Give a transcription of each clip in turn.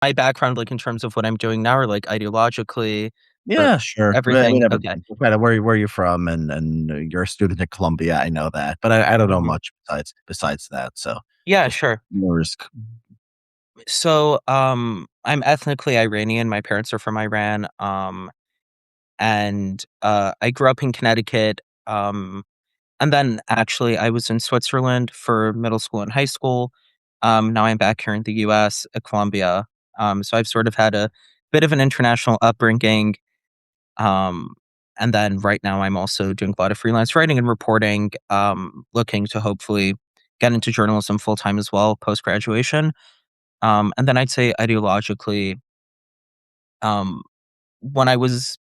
my background, like, in terms of what I'm doing now or, like, ideologically or Yeah, sure. I everything? mean, Okay. everything. Kinda where you're from and you're a student at Columbia, I know that, but I don't know Mhm. much besides that, so Yeah, just sure. more risk. So, I'm ethnically Iranian, my parents are from Iran, and, I grew up in Connecticut, and then actually I was in Switzerland for middle school and high school. Now I'm back here in the US at Columbia. So I've sort of had a bit of an international upbringing. Um, and then right now I'm also doing a lot of freelance writing and reporting, looking to hopefully get into journalism full time as well post graduation. And then I'd say ideologically, um, when I was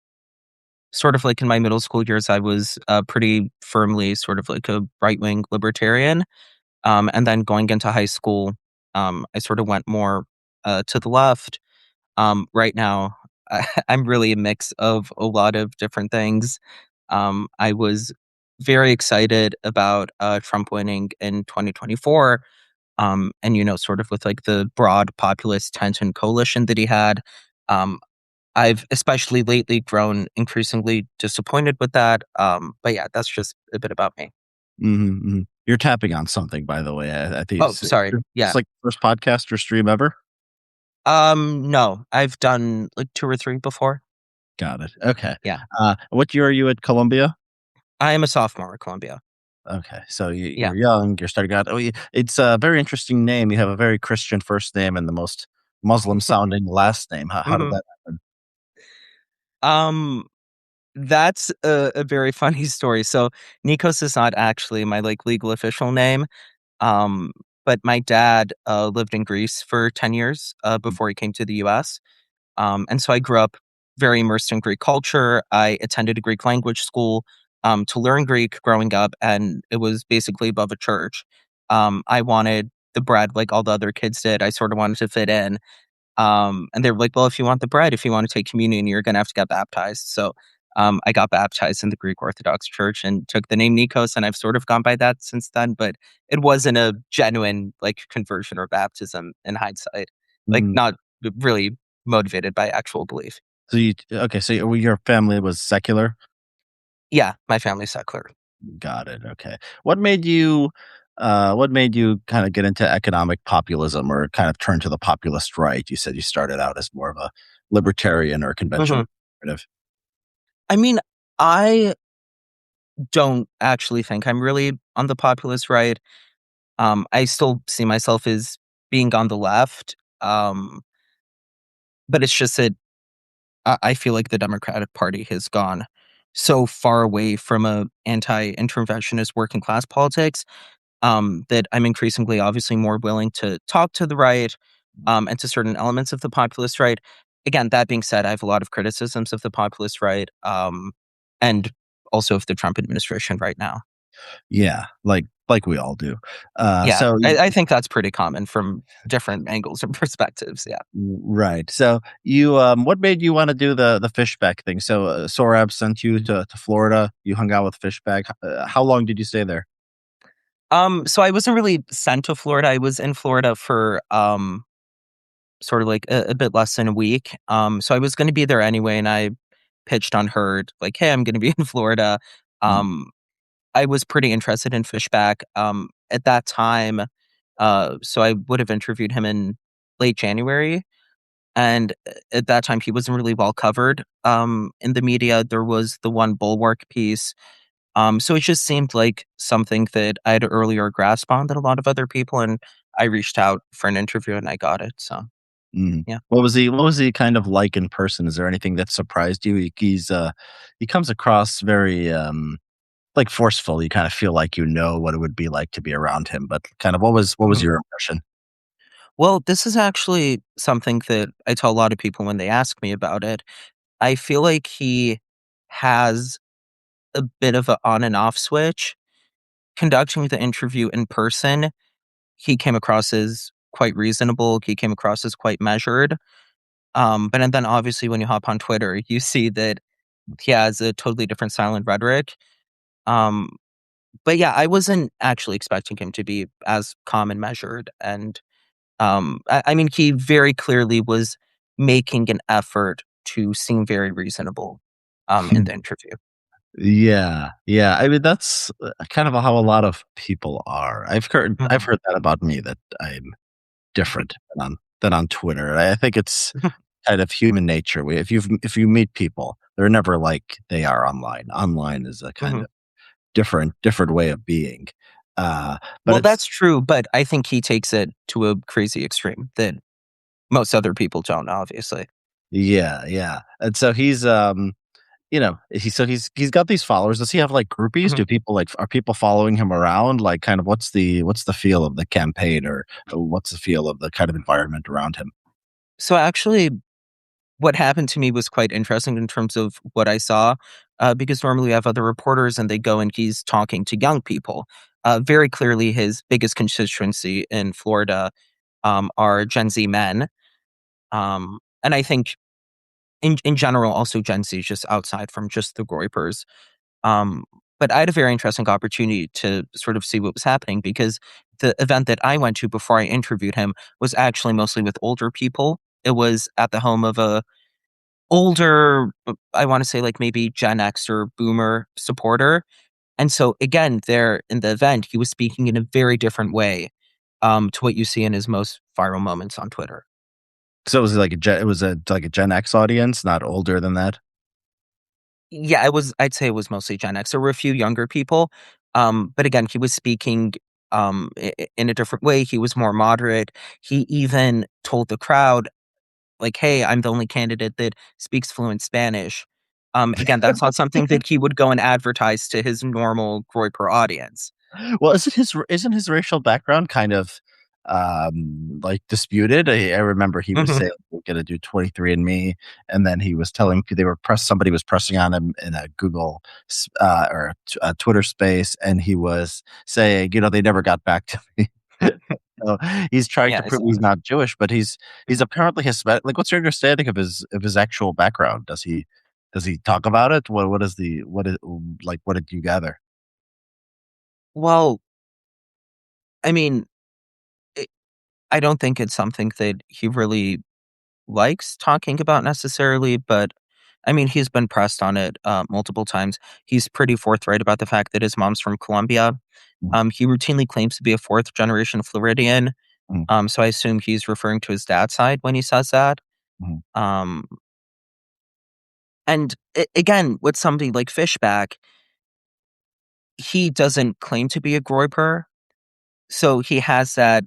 sort of like in my middle school years, I was pretty firmly sort of like a right wing libertarian. And then going into high school, I sort of went more to the left. Right now, I'm really a mix of a lot of different things. I was very excited about Trump winning in 2024. And, sort of with like the broad populist tent and coalition that he had. Um, I've especially lately grown increasingly disappointed with that. But yeah, that's just a bit about me. Mhm, mhm. You're tapping on something, by the way. I think Oh, sorry. it's Yeah. like the first podcast or stream ever? No, I've done like 2 or 3 before. Got it. Okay. Yeah. What year are you at Columbia? I am a sophomore at Columbia. Okay, so Yeah. you're young, you're starting out. It's a very interesting name. You have a very Christian first name and the most Muslim sounding last name. How did Mhm. that happen? Um, that's a very funny story. So, Nikos is not actually my, like, legal official name, um, but my dad, lived in Greece for 10 years, before he came to the US. And so I grew up very immersed in Greek culture. I attended a Greek language school, to learn Greek growing up, and it was basically above a church. I wanted the bread like all the other kids did. I sort of wanted to fit in. And they were like, "Well, if you want the bread, if you want to take communion, you're gonna have to get baptized." So, I got baptized in the Greek Orthodox Church and took the name Nikos, and I've sort of gone by that since then, but it wasn't a genuine, like, conversion or baptism in hindsight. Like, Mhm. not really motivated by actual belief. So your family was secular? Yeah, my family's secular. Got it, okay. What made you kinda get into economic populism or kind of turn to the populist right? You said you started out as more of a libertarian or conventional Mhm. conservative. I mean, I don't actually think I'm really on the populist right. I still see myself as being on the left, but it's just that I feel like the Democratic Party has gone so far away from a anti-interventionist working class politics, that I'm increasingly obviously more willing to talk to the right, and to certain elements of the populist right. Again, that being said, I have a lot of criticisms of the populist right, and also of the Trump administration right now. Yeah, like we all do. Yeah, So I think that's pretty common from different angles and perspectives. Yeah. right. So what made you wanna do the Fishback thing? So, Sorab sent you to Florida, you hung out with Fishback. How long did you stay there? So I wasn't really sent to Florida. I was in Florida for sort of like a bit less than a week. So I was going to be there anyway, and I pitched on Herd like, "Hey, I'm going to be in Florida." Mm, Um, I was pretty interested in Fishback at that time. So I would have interviewed him in late January, and at that time he wasn't really well covered in the media. There was the one Bulwark piece. So it just seemed like something that I had earlier grasped on than a lot of other people, and I reached out for an interview and I got it. So mhm. yeah. What was he kind of like in person? Is there anything that surprised you? He comes across very, like, forceful. You kinda feel like you know what it would be like to be around him, but kind of what was Mhm. your impression? Well, this is actually something that I tell a lot of people when they ask me about it. I feel like he has a bit of a on and off switch. Conducting the interview in person, he came across as quite reasonable. He came across as quite measured. But and then obviously when you hop on Twitter, you see that he has a totally different style and rhetoric. Um, but yeah, I wasn't actually expecting him to be as calm and measured. And I mean, he very clearly was making an effort to seem very reasonable, in the interview. Yeah, yeah. I mean, that's kind of how a lot of people are. I've Mhm, heard that about me that I'm different than on Twitter. I think it's mhm, kind of human nature. If you meet people, they're never like they are online. Online is a kind mhm. of different way of being. Uh, but Well, it's that's true, but I think he takes it to a crazy extreme that most other people don't, obviously. yeah, yeah. And so he's got these followers. Does he have like groupies? Mhm. Do people like are people following him around? Like kind of what's the feel of the campaign or what's the feel of the kind of environment around him? So, actually, what happened to me was quite interesting in terms of what I saw, because normally we have other reporters and they go and he's talking to young people. Very clearly, his biggest constituency in Florida are Gen Z men. And I think in general, also Gen Z, just outside from just the Groypers. Um, but I had a very interesting opportunity to sort of see what was happening because the event that I went to before I interviewed him was actually mostly with older people. It was at the home of a older, I wanna say, like, maybe Gen X or boomer supporter, and so, again, there in the event, he was speaking in a very different way, to what you see in his most viral moments on Twitter. So it was a like a Gen X audience, not older than that? Yeah, I'd say it was mostly Gen X. There were a few younger people, but again, he was speaking, in a different way, he was more moderate. He even told the crowd, like, "Hey, I'm the only candidate that speaks fluent Spanish." Again, that's not something that he would go and advertise to his normal Groyper audience. Well, isn't his racial background kind of, like, disputed? I remember he was Mhm, saying, "We're gonna do 23andMe," and then he was telling they were somebody was pressing on him in a Google or a Twitter space, and he was saying, "They never got back to me." So, he's trying to yes. prove he's not Jewish, but he's apparently Hispanic. Like, what's your understanding of his actual background? Does he talk about it? What did you gather? Well, I mean, I I don't think it's something that he really likes talking about necessarily, but, I mean, he's been pressed on it, multiple times. He's pretty forthright about the fact that his mom's from Colombia. Mhm, He routinely claims to be a 4th generation Floridian, mhm, so I assume he's referring to his dad's side when he says that. mhm. Um, and again, with somebody like Fishback, he doesn't claim to be a Groyper, so he has that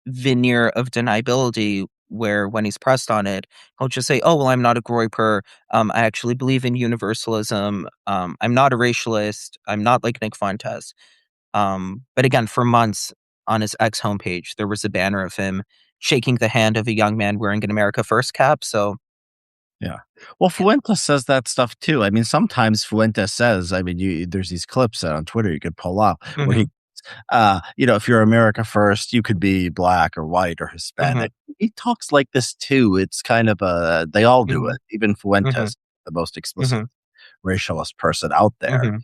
veneer of deniability where when he's pressed on it, he'll just say, "Oh, well, I'm not a Groyper. I actually believe in universalism. I'm not a racialist. I'm not like Nick Fuentes." But again, for months on his ex homepage, there was a banner of him shaking the hand of a young man wearing an America First cap. So, Yeah. Well, yeah. Fuentes says that stuff too. I mean, sometimes Fuentes says, I mean, there's these clips on Twitter you could pull up where Hmm. if you're America first, you could be black or white or Hmm. Hispanic. He talks like this too. It's kind of they all do Hmm. it. Even Hmm. Fuentes, the most explicit Hmm. racialist person out there. Hmm.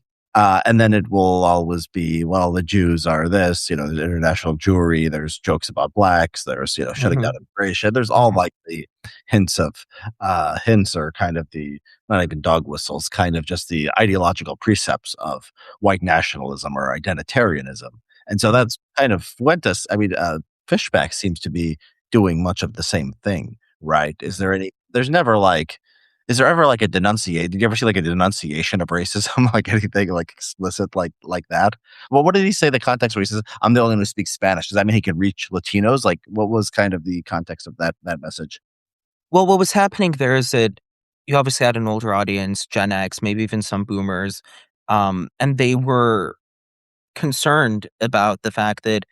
And then it will always be, well, the Jews are this, the international Jewry. There's jokes about blacks. There's, shutting down Hmm. immigration. There's all Hmm. like the hints or kind of not even dog whistles, kind of just the ideological precepts of white nationalism or identitarianism. And so Hmm. that's kind of Fuentes. I mean, Fishback seems to be doing much of the same thing, right? Is there ever like a denunciate? Did you ever see like a denunciation of racism, like anything like explicit like that? Well, what did he say? The context where he says, "I'm the only one who speaks Spanish." Does that mean he can reach Latinos? Like, what was kind of the context of that message? Well, what was happening there is that you obviously had an older audience, Gen X, maybe even some boomers, and they were concerned about the fact that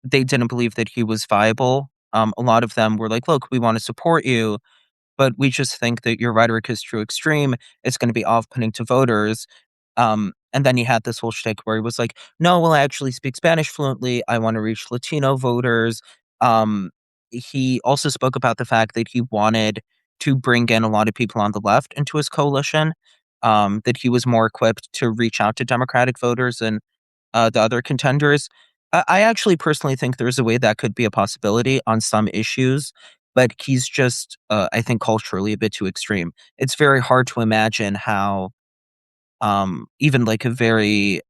they didn't believe that he was viable. A lot of them were like, "Look, we want to support you, but we just think that your rhetoric is too extreme. It's going to be off-putting to voters." And then he had this whole shtick where he was like, "No, well, I actually speak Spanish fluently. I want to reach Latino voters." Um, he also spoke about the fact that he wanted to bring in a lot of people on the left into his coalition. That he was more equipped to reach out to Democratic voters and the other contenders. I actually personally think there's a way that could be a possibility on some issues, but he's just, I think, culturally a bit too extreme. It's very hard to imagine how, even like a very,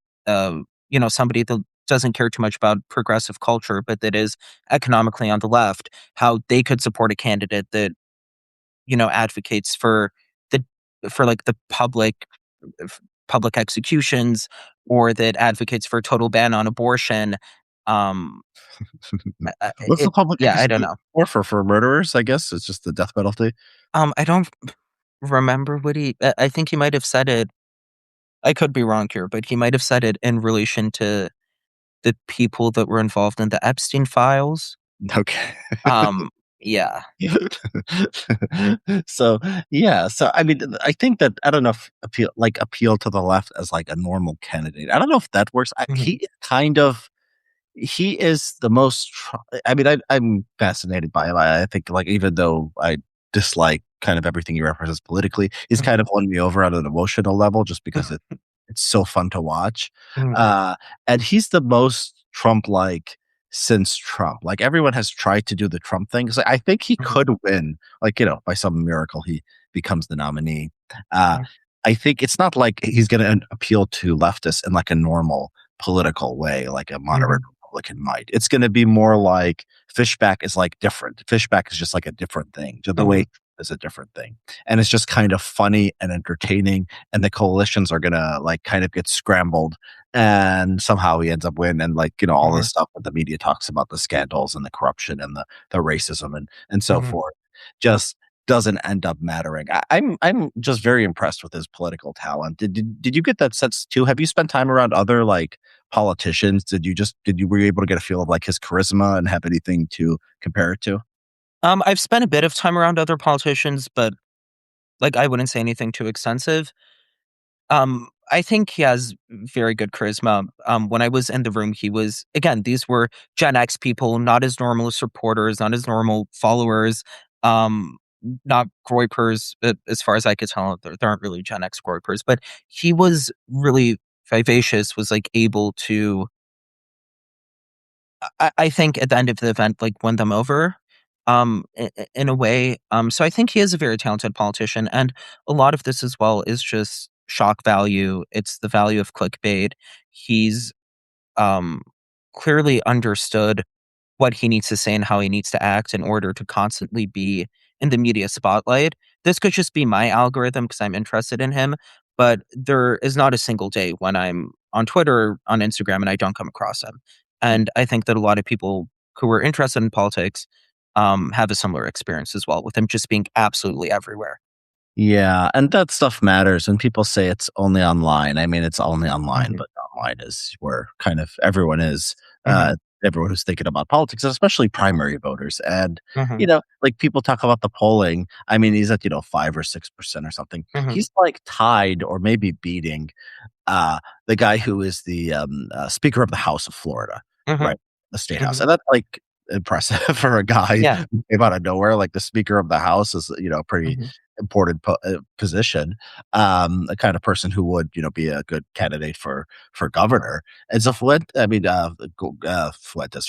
somebody that doesn't care too much about progressive culture, but that is economically on the left, how they could support a candidate that advocates the for like the public executions, or that advocates for a total ban on abortion. Um, What's the public yeah, I don't execution know. for murderers? I guess it's just the death penalty. I don't remember what I think he might have said it. I could be wrong here, but he might have said it in relation to the people that were involved in the Epstein files. Okay. Um, yeah. So, yeah, so, I mean, I think that I don't know if appeal to the left as, like, a normal candidate. I don't know if that works. Mhm, He is the most I mean, I'm fascinated by him. I think, like, even though I dislike kind of everything he represents politically, he's mhm, kind of won me over on an emotional level just because it's so fun to watch. mhm, Uh, and he's the most Trump-like since Trump. Like, everyone has tried to do the Trump thing, 'cause I think he mhm, could win, like, by some miracle, he becomes the nominee. Uh, mhm, I think it's not like he's gonna appeal to leftists in, like, a normal political way, like a moderate mhm, Republican might. It's gonna be more like Fishback is, like, different. Fishback is just, like, a different thing. The mhm, way is a different thing. And it's just kind of funny and entertaining, and the coalitions are gonna, like, kind of get scrambled, and somehow he ends up winning, and, like, all the mhm, stuff that the media talks about, the scandals and the corruption and the racism and so mhm. forth, just doesn't end up mattering. I'm just very impressed with his political talent. Did you get that sense too? Have you spent time around other, like, politicians? Were you able to get a feel of, like, his charisma and have anything to compare it to? I've spent a bit of time around other politicians, but like I wouldn't say anything too extensive. I think he has very good charisma. When I was in the room, he was again. These were Gen X people, not as normal as supporters, not as normal followers. Um, not groypers, as far as I could tell. There aren't really Gen X groypers, but he was really vivacious. Was like able to I think at the end of the event, like, won them over, in a way. So I think he is a very talented politician, and a lot of this as well is just shock value. It's the value of clickbait. He's, um, clearly understood what he needs to say and how he needs to act in order to constantly be in the media spotlight. This could just be my algorithm because I'm interested in him, but there is not a single day when I'm on Twitter, on Instagram, and I don't come across him. And I think that a lot of people who are interested in politics have a similar experience as well, with him just being absolutely everywhere. Yeah, and that stuff matters, and people say it's only online. I mean, it's only online, Mhm, but online is where kind of everyone is, mhm, everyone who's thinking about politics, especially primary voters. And, mhm, like, people talk about the polling. I mean, he's at, 5 or 6% or something. mhm, He's, like, tied or maybe beating uh, the guy who is the, Speaker of the House of Florida, mhm, right? The State House, mhm. and that's, like, impressive for a guy Yeah. who came out of nowhere. Like, the Speaker of the House is, a pretty Mhm, important position, a kind of person who would, be a good candidate for governor. And so Fuentes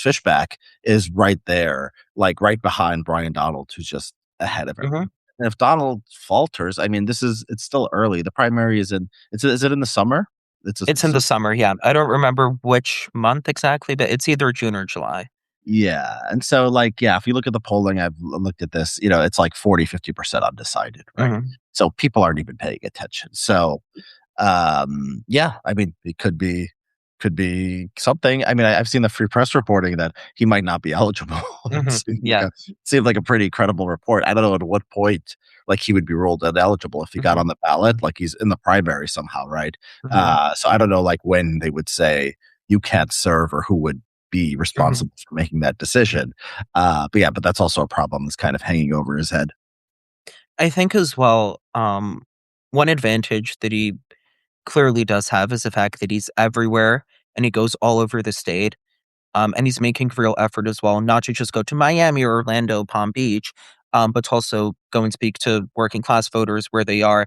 Fishback is right there, like, right behind Brian Donald, who's just ahead of mhm. everyone. And if Donald falters, I mean, it's still early. The primary is it in the summer? It's in the summer, yeah. I don't remember which month exactly, but it's either June or July. Yeah, and so, like, yeah, if you look at the polling, I've looked at this, it's like 40-50% undecided, right? Mhm, So people aren't even paying attention. So, yeah, I mean, it could be something. I mean, I've seen the Free Press reporting that he might not be eligible. It mhm, seemed like yeah, a pretty credible report. I don't know at what point, like, he would be ruled ineligible if he got mhm, on the ballot, like, he's in the primary somehow, right? mhm, So I don't know, like, when they would say you can't serve or who would be mhm. responsible for making that decision. But yeah, but that's also a problem that's kind of hanging over his head. I think as well, one advantage that he clearly does have is the fact that he's everywhere and he goes all over the state. And he's making real effort as well, not to just go to Miami or Orlando, Palm Beach, but to also go and speak to working class voters where they are.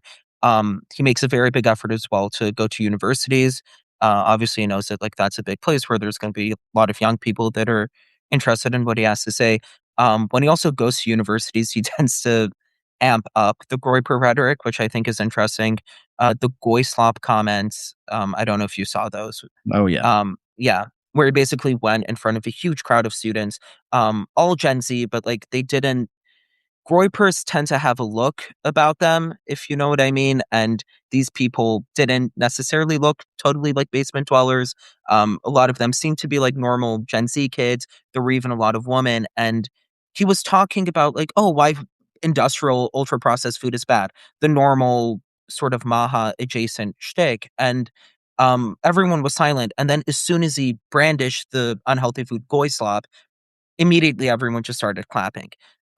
He makes a very big effort as well to go to universities. Obviously, he knows that like that's a big place where there's going to be a lot of young people that are interested in what he has to say. When he also goes to universities, he tends to amp up the Groyper rhetoric, which I think is interesting. The Goyslop comments, I don't know if you saw those. Oh, yeah. Yeah, where he basically went in front of a huge crowd of students, all Gen Z, but like they didn't Groypers tend to have a look about them, if you know what I mean, and these people didn't necessarily look totally like basement dwellers. A lot of them seemed to be like normal Gen Z kids. There were even a lot of women, and he was talking about like, oh, why industrial ultra processed food is bad, the normal sort of Maha adjacent shtick, and everyone was silent. And then as soon as he brandished the unhealthy food goy slop, immediately everyone just started clapping.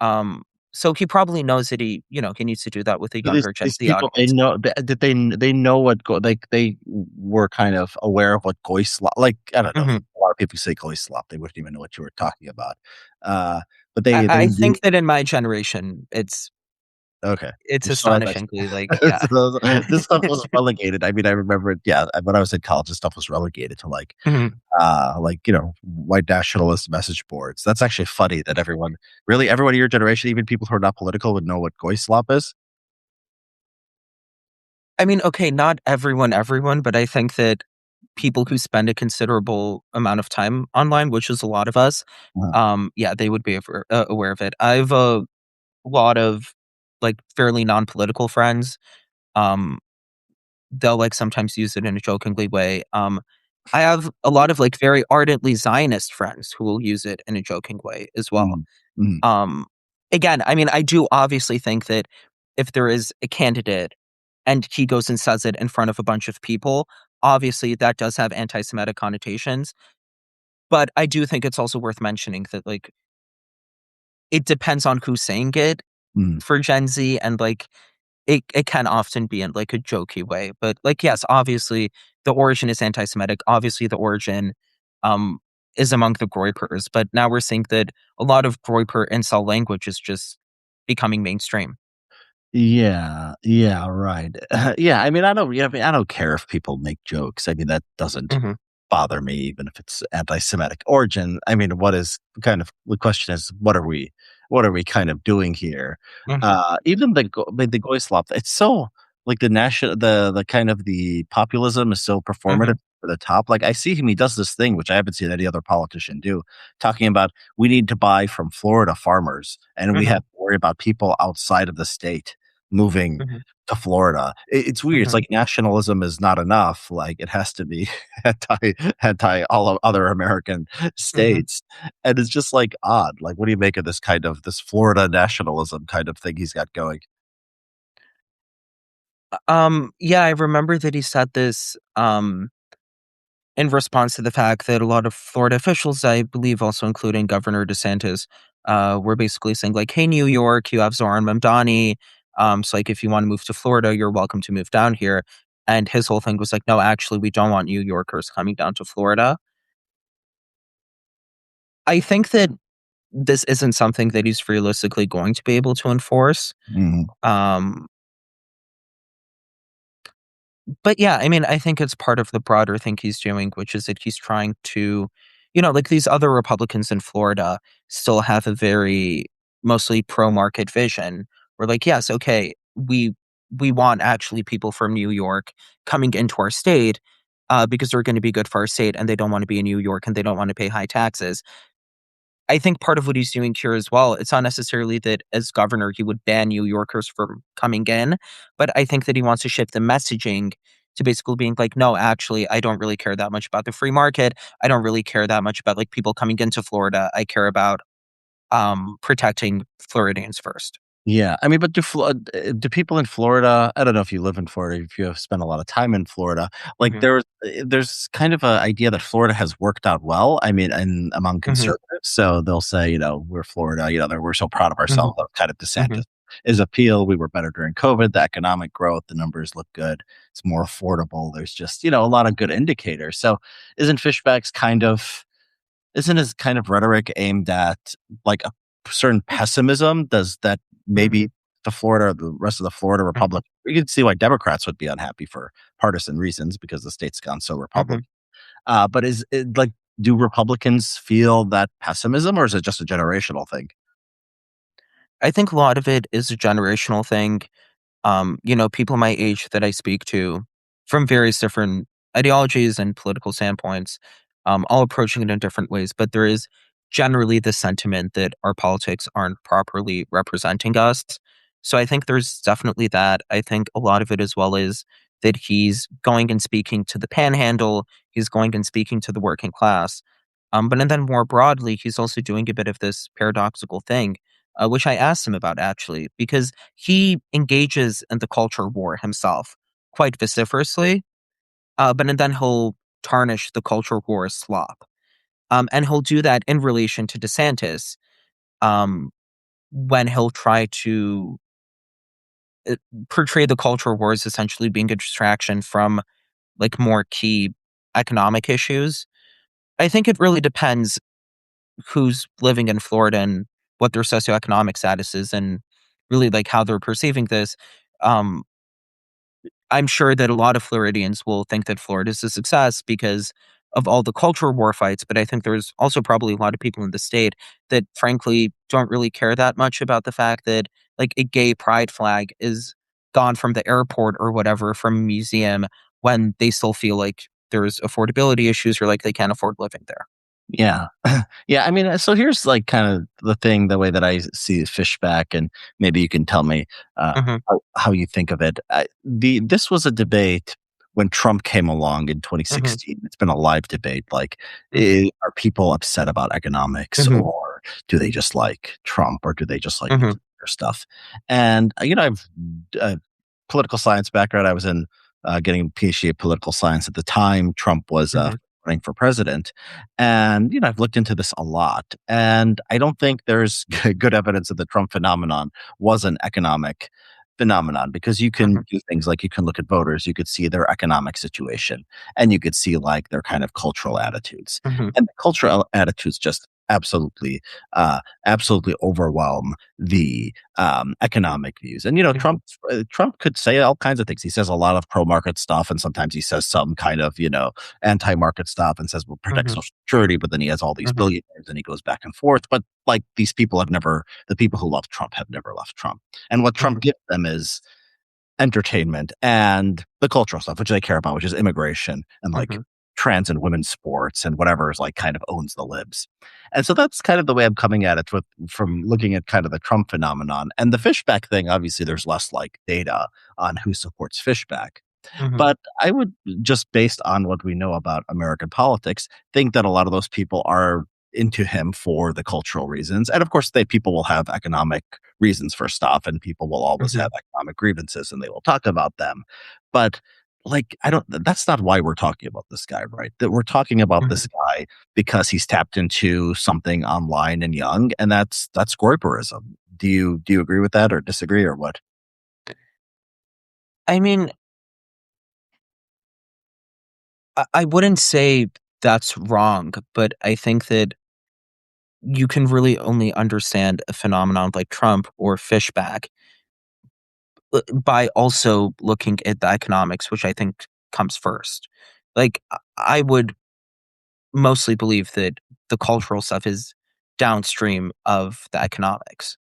Um, so he probably knows that he needs to do that with a So these younger Gen these Z people, they audience. know that they know what like, they were kind of aware of what Goyslop, like, I don't know, Mhm. a lot of people say Goyslop, they wouldn't even know what you were talking about. But they I do. think that in my generation, Okay. it's You're still at that. astonishingly like, yeah. So this stuff was relegated. I mean, I remember it, yeah, when I was in college, this stuff was relegated to, Mhm. like, white nationalist message boards. That's actually funny that everyone in your generation, even people who are not political, would know what Goyslop is? I mean, okay, not everyone, but I think that people who spend a considerable amount of time online, which is a lot of us, Uh-huh. yeah, they would be aware of it. I've a lot of like fairly non-political friends. Um, they'll like sometimes use it in a jokingly way. I have a lot of like very ardently Zionist friends who will use it in a joking way as well. Mhm. Mhm. Um, Again, I mean, I do obviously think that if there is a candidate and he goes and says it in front of a bunch of people, obviously that does have anti-Semitic connotations. But I do think it's also worth mentioning that like it depends on who's saying it Mhm. for Gen Z, and like it can often be in, like, a jokey way, but, like, yes, obviously, the origin is anti-Semitic. Obviously, the origin, um, is among the Groypers, but now we're seeing that a lot of Groyper incel language is just becoming mainstream. Yeah, yeah, right. Yeah, I mean, I don't care if people make jokes. I mean, that doesn't Mhm, bother me, even if it's anti-Semitic origin. I mean, the question is, what are we kind of doing here? mhm, Even the Goyslop, it's so like the kind of the populism is so performative mhm, for the top. Like, I see him, he does this thing which I haven't seen any other politician do, talking about we need to buy from Florida farmers, and we have mhm, to worry about people outside of the state moving mhm, to Florida. It's weird. It's mhm. like nationalism is not enough. Like, it has to be anti all of other American Mhm. states. And it's just like odd. Like, what do you make of this Florida nationalism kind of thing he's got going? Yeah, I remember that he said this, in response to the fact that a lot of Florida officials, I believe also including Governor DeSantis, were basically saying like, "Hey, New York, you have Zoran Mamdani. So like, if you want to move to Florida, you're welcome to move down here." And his whole thing was like, "No, actually, we don't want New Yorkers coming down to Florida." I think that this isn't something that he's realistically going to be able to enforce. Mhm. Um, But yeah, I mean, I think it's part of the broader thing he's doing, which is that he's trying to, like these other Republicans in Florida still have a very mostly pro-market vision. We're like, yes, okay, we want actually people from New York coming into our state because they're going to be good for our state, and they don't want to be in New York and they don't want to pay high taxes. I think part of what he's doing here as well, it's not necessarily that as governor he would ban New Yorkers from coming in, but I think that he wants to shift the messaging to basically being like, no, actually, I don't really care that much about the free market. I don't really care that much about like people coming into Florida. I care about protecting Floridians first. Yeah, I mean, but do people in Florida, I don't know if you live in Florida, if you have spent a lot of time in Florida, like, Hmm. there's kind of a idea that Florida has worked out well, I mean, and among Hmm. conservatives, so they'll say, "We're Florida, we're so proud of Hmm. ourselves," kind of Hmm. DeSantis. His appeal, "We were better during COVID, the economic growth, the numbers look good, it's more affordable, there's just, a lot of good indicators." So, isn't Fishback's kind of isn't his kind of rhetoric aimed at, like, a certain pessimism? Does that Hmm. maybe to Florida, the rest of the Florida Mhm, Republic, you can see why Democrats would be unhappy for partisan reasons because the state's gone so mhm. Republican. But is it like, do Republicans feel that pessimism, or is it just a generational thing? I think a lot of it is a generational thing. People my age that I speak to from various different ideologies and political standpoints, all approaching it in different ways, but there is generally the sentiment that our politics aren't properly representing us. So I think there's definitely that. I think a lot of it as well is that he's going and speaking to the panhandle, he's going and speaking to the working class. But and then more broadly, he's also doing a bit of this paradoxical thing, which I asked him about actually, because he engages in the culture war himself quite vociferously, but and then he'll tarnish the culture war as slop. And he'll do that in relation to DeSantis, um, when he'll try to uh, portray the culture war as essentially being a distraction from like more key economic issues. I think it really depends who's living in Florida and what their socioeconomic status is and really like how they're perceiving this. Um, I'm sure that a lot of Floridians will think that Florida is a success because of all the culture war fights, but I think there's also probably a lot of people in the state that frankly don't really care that much about the fact that like a gay pride flag is gone from the airport or whatever from a museum when they still feel like there's affordability issues or like they can't afford living there. Yeah. Yeah, I mean, so here's, like, kinda the thing, the way that I see Fishback, and maybe you can tell me, Mhm, how you think of it. This was a debate when Trump came along in mhm, 2016. It's been a live debate, like, mhm, are people upset about economics, mhm, or do they just like Trump, or do they just like mhm, nuclear stuff? And, I've a political science background. I was in, getting a PhD in political science at the time Trump was, mhm, running for president. And, I've looked into this a lot, and I don't think there's good evidence that the Trump phenomenon was an economic phenomenon, because you mhm, can do things like you can look at voters, you could see their economic situation, and you could see like their kind of cultural attitudes. mhm, And the cultural attitudes just absolutely overwhelm the economic views. And mhm, Trump could say all kinds of things. He says a lot of pro market stuff, and sometimes he says some kind of anti market stuff, and says we'll protect mhm, Social Security. But then he has all these mhm, billionaires, and he goes back and forth. But like these people have never, the people who love Trump have never left Trump. And what Trump mhm, gives them is entertainment and the cultural stuff, which they care about, which is immigration and like mhm, trans and women's sports and whatever is like kind of owns the libs. And so that's kind of the way I'm coming at it from looking at kind of the Trump phenomenon. And the Fishback thing, obviously there's less like data on who supports Fishback. mhm, But I would, just based on what we know about American politics, think that a lot of those people are into him for the cultural reasons. And of course, people will have economic reasons for stuff, and people will always mhm, have economic grievances, and they will talk about them. But like, I don't, that's not why we're talking about this guy, right? That we're talking about this mhm. guy because he's tapped into something online and young, and that's groiperism. Do you agree with that, or disagree, or what? I mean, I wouldn't say that's wrong, but I think that you can really only understand a phenomenon like Trump or Fishback by also looking at the economics, which I think comes first. Like, I would mostly believe that the cultural stuff is downstream of the economics.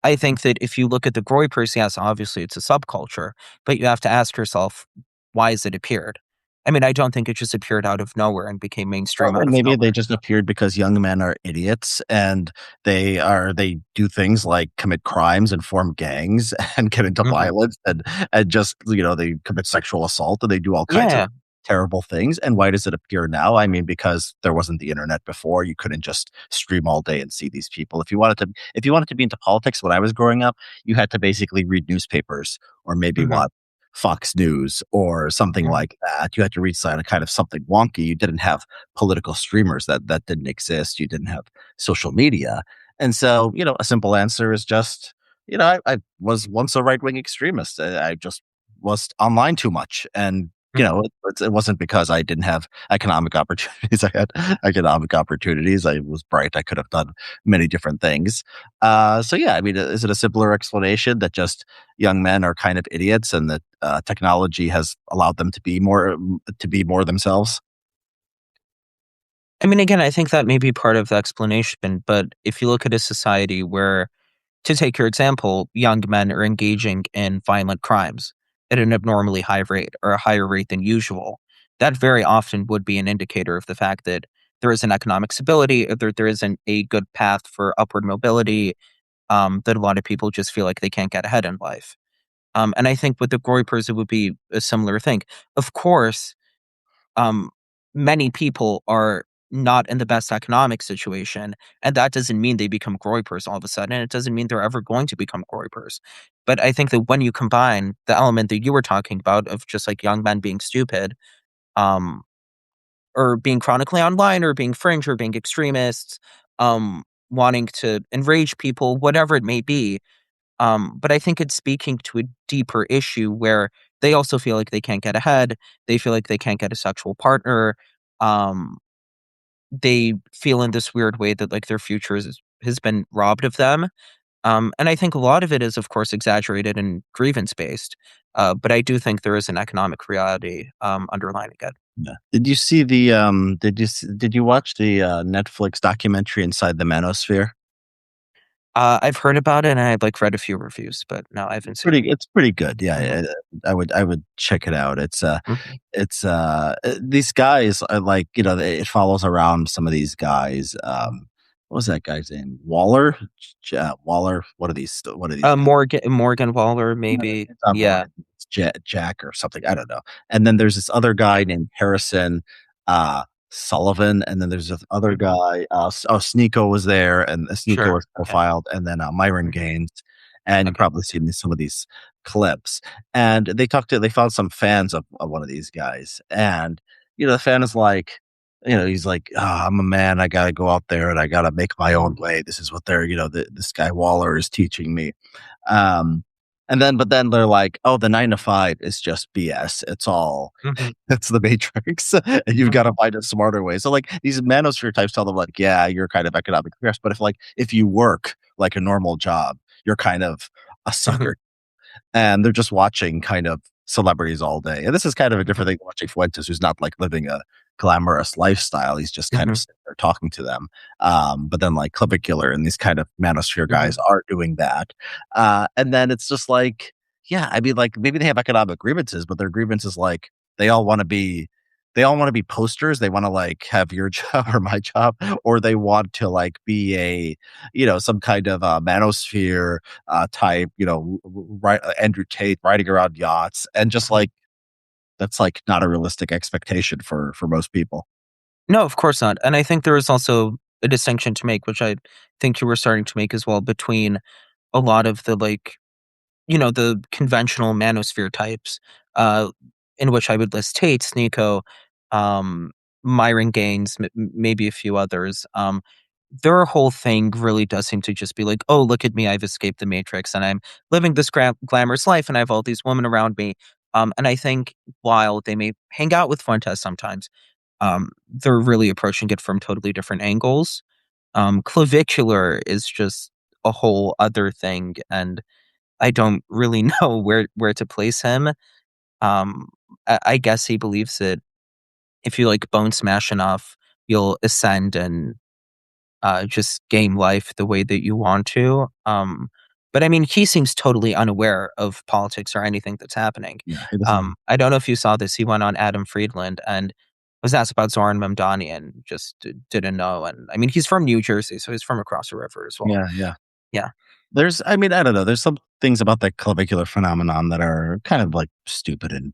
I think that if you look at the Groypers, yes, obviously it's a subculture, but you have to ask yourself, why has it appeared? I mean, I don't think it just appeared out of nowhere and became Well, mainstream out and of maybe they nowhere. just appeared because young men are idiots, and they do things like commit crimes and form gangs and get into Mhm. violence, and just, they commit sexual assault, and they do all kinds of Yeah. terrible things. And why does it appear now? I mean, because there wasn't the internet before. You couldn't just stream all day and see these people. If you wanted to be into politics when I was growing up, you had to basically read newspapers, or maybe Mhm. watch Fox News or something Mhm. like that. You had to read sign a kind of something wonky. You didn't have political streamers, that didn't exist. You didn't have social media. And so, a simple answer is just, I was once a right wing extremist. I just was online too much. And Mhm. it wasn't because I didn't have economic opportunities. I had economic opportunities. I was bright. I could have done many different things. So yeah, I mean, is it a simpler explanation that just young men are kind of idiots and that technology has allowed them to be more themselves? I mean, again, I think that may be part of the explanation, but if you look at a society where, to take your example, young men are engaging in violent crimes at an abnormally high rate or a higher rate than usual, that very often would be an indicator of the fact that there isn't economic stability, or there isn't a good path for upward mobility, that a lot of people just feel like they can't get ahead in life. And I think with the Groypers, it would be a similar thing. Of course, um, many people are not in the best economic situation, and that doesn't mean they become Groypers all of a sudden, and it doesn't mean they're ever going to become Groypers. But I think that when you combine the element that you were talking about of just like young men being stupid, um, or being chronically online, or being fringe, or being extremists, wanting to enrage people, whatever it may be, but I think it's speaking to a deeper issue where they also feel like they can't get ahead. They feel like they can't get a sexual partner. Um, they feel in this weird way that like their future has been robbed of them. And I think a lot of it is, of course, exaggerated and grievance based. But I do think there is an economic reality underlying it. Yeah. Did you watch the Netflix documentary Inside the Manosphere? I've heard about it and I've like read a few reviews, but no, I haven't seen it. It's pretty good. Hmm. Yeah, I would check it out. Hmm. These guys are like, it follows around some of these guys. What was that guy's name? Waller? Waller. What are these names? Morgan Waller, No, maybe. it's not Yeah. Morgan. It's Jack or something. I don't know. And then there's this other guy named Harrison uh, Sullivan, and then there's this other Hmm. guy. Sneeko was there, and Sneeko Sure. was Yeah. profiled, and then Myron Hmm. Gaines, and you've Okay. probably seen some of these clips. And they found some fans of one of these guys, and the fan is like. He's like, I'm a man. I got to go out there and I got to make my own way. This is what this guy Waller is teaching me. Um, but then they're like, "Oh, the 9 to 5 is just BS. It's all Hmm. it's the matrix, and you've gotta Hmm. find a smarter way." So, like, these manosphere types tell them, like, "Yeah, you're kind of economic progress, but if you work like a normal job, you're kind of a Hmm. sucker." And they're just watching kind of celebrities all day. And this is kind of a different thing than watching Fuentes, who's not like living a glamorous lifestyle. He's just kind of Hmm. sitting there talking to them. But then like Clivicular and these kind of manosphere guys Hmm. are doing that. And then it's just like, yeah, I mean, like maybe they have economic grievances, but their grievances like they all want to be they all want to be posters. They want to like have your job or my job, or they want to like be some kind of manosphere type, right, Andrew Tate riding around yachts, and just Hmm. like that's like not a realistic expectation for most people. No, of course not. And I think there is also a distinction to make, which I think you were starting to make as well, between a lot of the like, the conventional manosphere types, uh, in which I would list Tate, Sneeko, um, Myron Gaines, maybe a few others. Their whole thing really does seem to just be like, oh, look at me, I've escaped the matrix and I'm living this glamorous life and I have all these women around me. And I think while they may hang out with Fuentes sometimes, they're really approaching it from totally different angles. Clavicular is just a whole other thing, and I don't really know where to place him. I guess he believes that if you like bone smash enough, you'll ascend and just game life the way that you want to. But I mean, he seems totally unaware of politics or anything that's happening. Yeah, he doesn't. I don't know if you saw this. He went on Adam Friedland and was asked about Zoran Mamdani and just didn't know. And I mean, he's from New Jersey, so he's from across the river as well. Yeah, yeah. Yeah, I mean, I don't know. There's some things about the clavicular phenomenon that are kind of like stupid and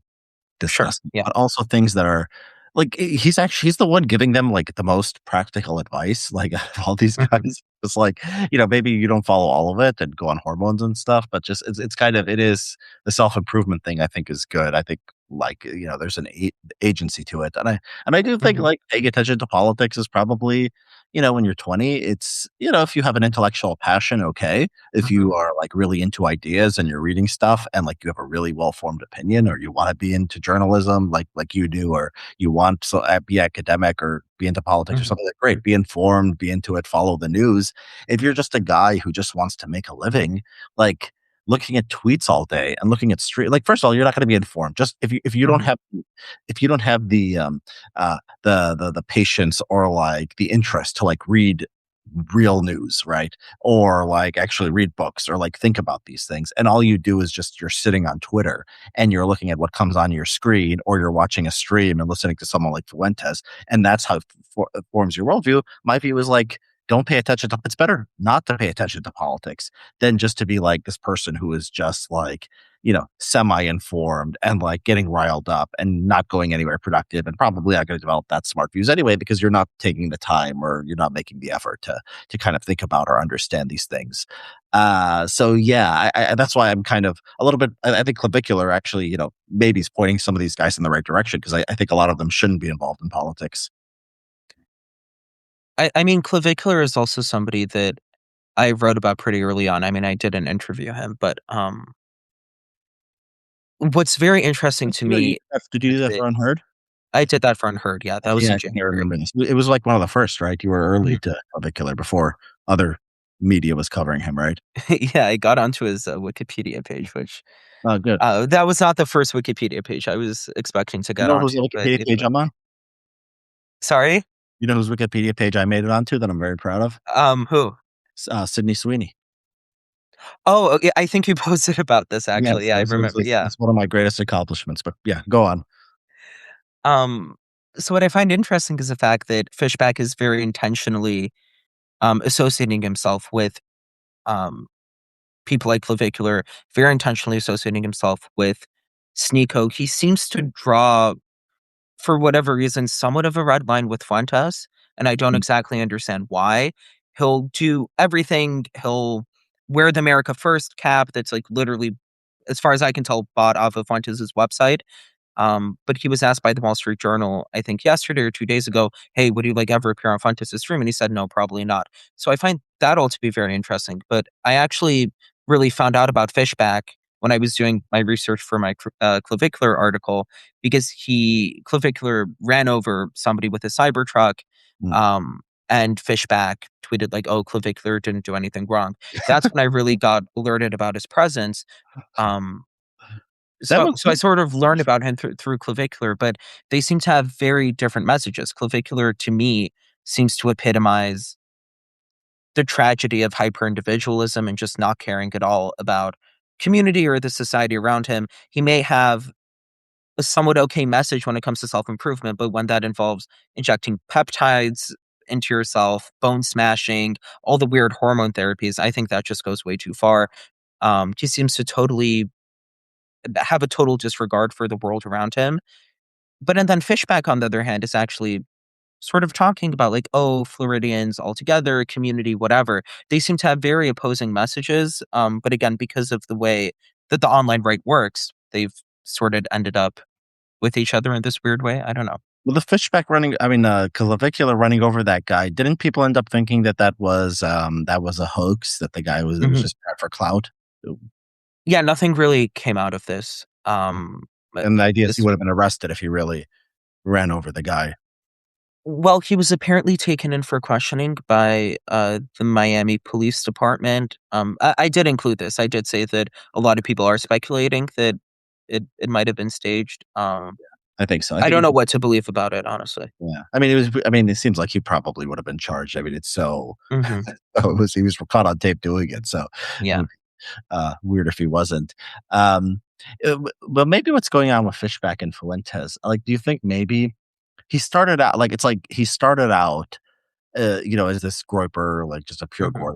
sure. disgusting, Yeah. but also things that are like he's the one giving them like the most practical advice. Like out of all these Hmm. guys, it's like maybe you don't follow all of it and go on hormones and stuff, but just it's kind of it is the self improvement thing. I think is good. I think like, there's an agency to it. And I do think Mhm. like paying attention to politics is probably, when you're 20, it's, if you have an intellectual passion, okay. If Mhm. you are like really into ideas and you're reading stuff and like you have a really well-formed opinion, or you want to be into journalism like you do, or you want to be academic or be into politics or Mhm. something, like great, be informed, be into it, follow the news. If you're just a guy who just wants to make a living, like looking at tweets all day and looking at street, like first of all, you're not going to be informed. Just if you don't Mhm. have, the the patience or like the interest to like read real news, right? Or like actually read books or like think about these things. And all you do is just you're sitting on Twitter and you're looking at what comes on your screen, or you're watching a stream and listening to someone like Fuentes. And that's how it forms your worldview. My view is like, don't pay attention to, it's better not to pay attention to politics than just to be like this person who is just like, semi-informed and like getting riled up and not going anywhere productive, and probably not going to develop that smart views anyway, because you're not taking the time or you're not making the effort to kind of think about or understand these things. So yeah, that's why I'm kind of a little bit. I think clavicular actually, maybe is pointing some of these guys in the right direction, because I think a lot of them shouldn't be involved in politics. I mean, Clavicular is also somebody that I wrote about pretty early on. I mean, I didn't interview him, but, what's very interesting to You me have to do is that that for Unheard. I did that for Unheard, yeah, that was Yeah, in I think I January. remember this. It was like one of the first, right? You were early Mhm. to clavicular before other media was covering him, right? Yeah, I got onto his, Wikipedia page, which, Oh, good. that was not the first Wikipedia page I was expecting to You get know whose onto, but Wikipedia either page way. I'm on? Sorry? You know whose Wikipedia page I made it onto that I'm very proud of? Who? Sydney Sweeney. Oh, okay, I think you posted about this actually, Yes, yeah, I it remember, was yeah. it's one of my greatest accomplishments, but yeah, go on. Um, so what I find interesting is the fact that Fishback is very intentionally, associating himself with, um, people like Clavicular, very intentionally associating himself with Sneeko. He seems to draw, for whatever reason, somewhat of a red line with Fuentes, and I don't Mm, exactly understand why. He'll do everything. He'll wear the America First cap that's like literally, as far as I can tell, bought off of Fuentes' website. But he was asked by the Wall Street Journal, I think yesterday or 2 days ago, "Hey, would you like ever appear on Fuentes' stream?" And he said, "No, probably not." So I find that all to be very interesting. But I actually really found out about Fishback when I was doing my research for my Clavicular article, because Clavicular ran over somebody with a cyber truck, mm. um, and Fishback tweeted like, "Oh, Clavicular didn't do anything wrong." That's when I really got alerted about his presence. Um, That so was so I sort of learned about him through Clavicular, but they seem to have very different messages. Clavicular, to me, seems to epitomize the tragedy of hyper-individualism and just not caring at all about community or the society around him. He may have a somewhat okay message when it comes to self-improvement, but when that involves injecting peptides into yourself, bone smashing, all the weird hormone therapies, I think that just goes way too far. He seems to totally have a total disregard for the world around him. But and then Fishback, on the other hand, is actually sort of talking about like, oh, Floridians all together, community, whatever. They seem to have very opposing messages. But again, because of the way that the online right works, they've sort of ended up with each other in this weird way. I don't know. well, the Fishback running, I mean, clavicular running over that guy. Didn't people end up thinking that that was a hoax? That the guy was, it was Mhm. just there for clout? Yeah, nothing really came out of this. But And the idea is he this would have been arrested if he really ran over the guy. Well, he was apparently taken in for questioning by, the Miami Police Department. I did include this. I did say that a lot of people are speculating that it might have been staged. I think so. I I think don't he know could, what to believe about it, honestly. yeah. I mean, it was. I mean, it seems like he probably would have been charged. I mean, it's so. Mhm. So he was caught on tape doing it. So it Yeah. would weird if he wasn't. Um, but maybe what's going on with Fishback and Fuentes? Like, do you think maybe he started out like he started out, as this groiper, like just a pure Mhm. groiper,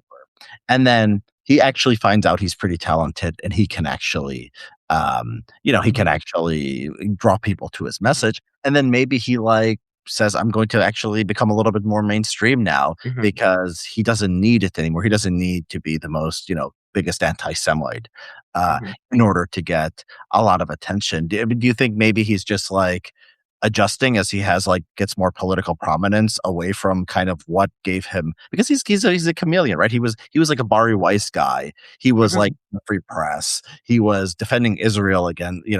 and then he actually finds out he's pretty talented and he can actually, he can Mhm. actually draw people to his message, and then maybe he like says, "I'm going to actually become a little bit more mainstream now," Mhm. because he doesn't need it anymore. He doesn't need to be the most, biggest anti-Semite, Mhm. in order to get a lot of attention. Do you think maybe he's just like adjusting as he has like gets more political prominence away from kind of what gave him, because he's a chameleon, right? He was like a Bari Weiss guy. He was Mhm. like the free press. He was defending Israel again, in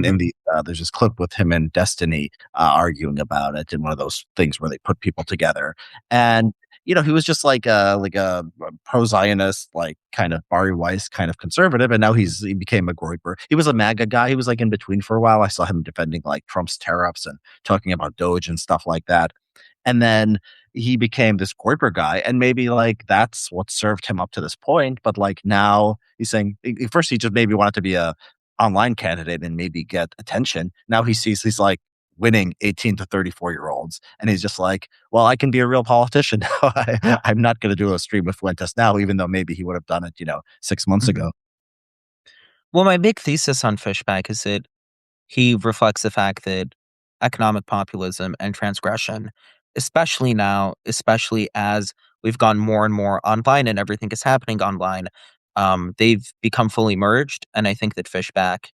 Mhm. the there's this clip with him and Destiny arguing about it in one of those things where they put people together. And he was just like a pro-Zionist, like kind of Bari Weiss kind of conservative, and now he became a groyper. He was a MAGA guy. He was like in between for a while. I saw him defending like Trump's tariffs and talking about Doge and stuff like that. And then he became this groyper guy, and maybe like that's what served him up to this point. But like now he's saying, first he just maybe wanted to be a online candidate and maybe get attention. Now he sees he's like winning 18 to 34-year olds. And he's just like, well, I can be a real politician now. I'm not going to do a stream with Fuentes now, even though maybe he would have done it, 6 months Mhm. ago. Well, my big thesis on Fishback is that he reflects the fact that economic populism and transgression, especially now, especially as we've gone more and more online and everything is happening online, they've become fully merged. And I think that Fishback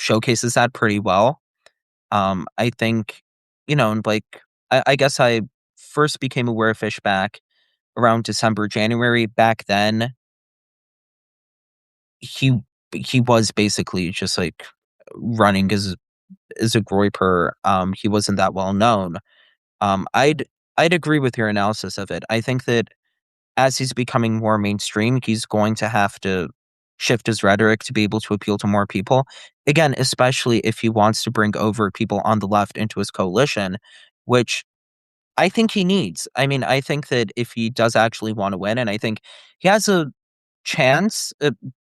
showcases that pretty well. I think, and like, I guess I first became aware of Fishback around December, January. Back then, he he was basically just like running as a groyper. He wasn't that well known. I'd agree with your analysis of it. I think that as he's becoming more mainstream, he's going to have to shift his rhetoric to be able to appeal to more people. Again, especially if he wants to bring over people on the left into his coalition, which I think he needs. I mean, I think that if he does actually want to win, and I think he has a chance,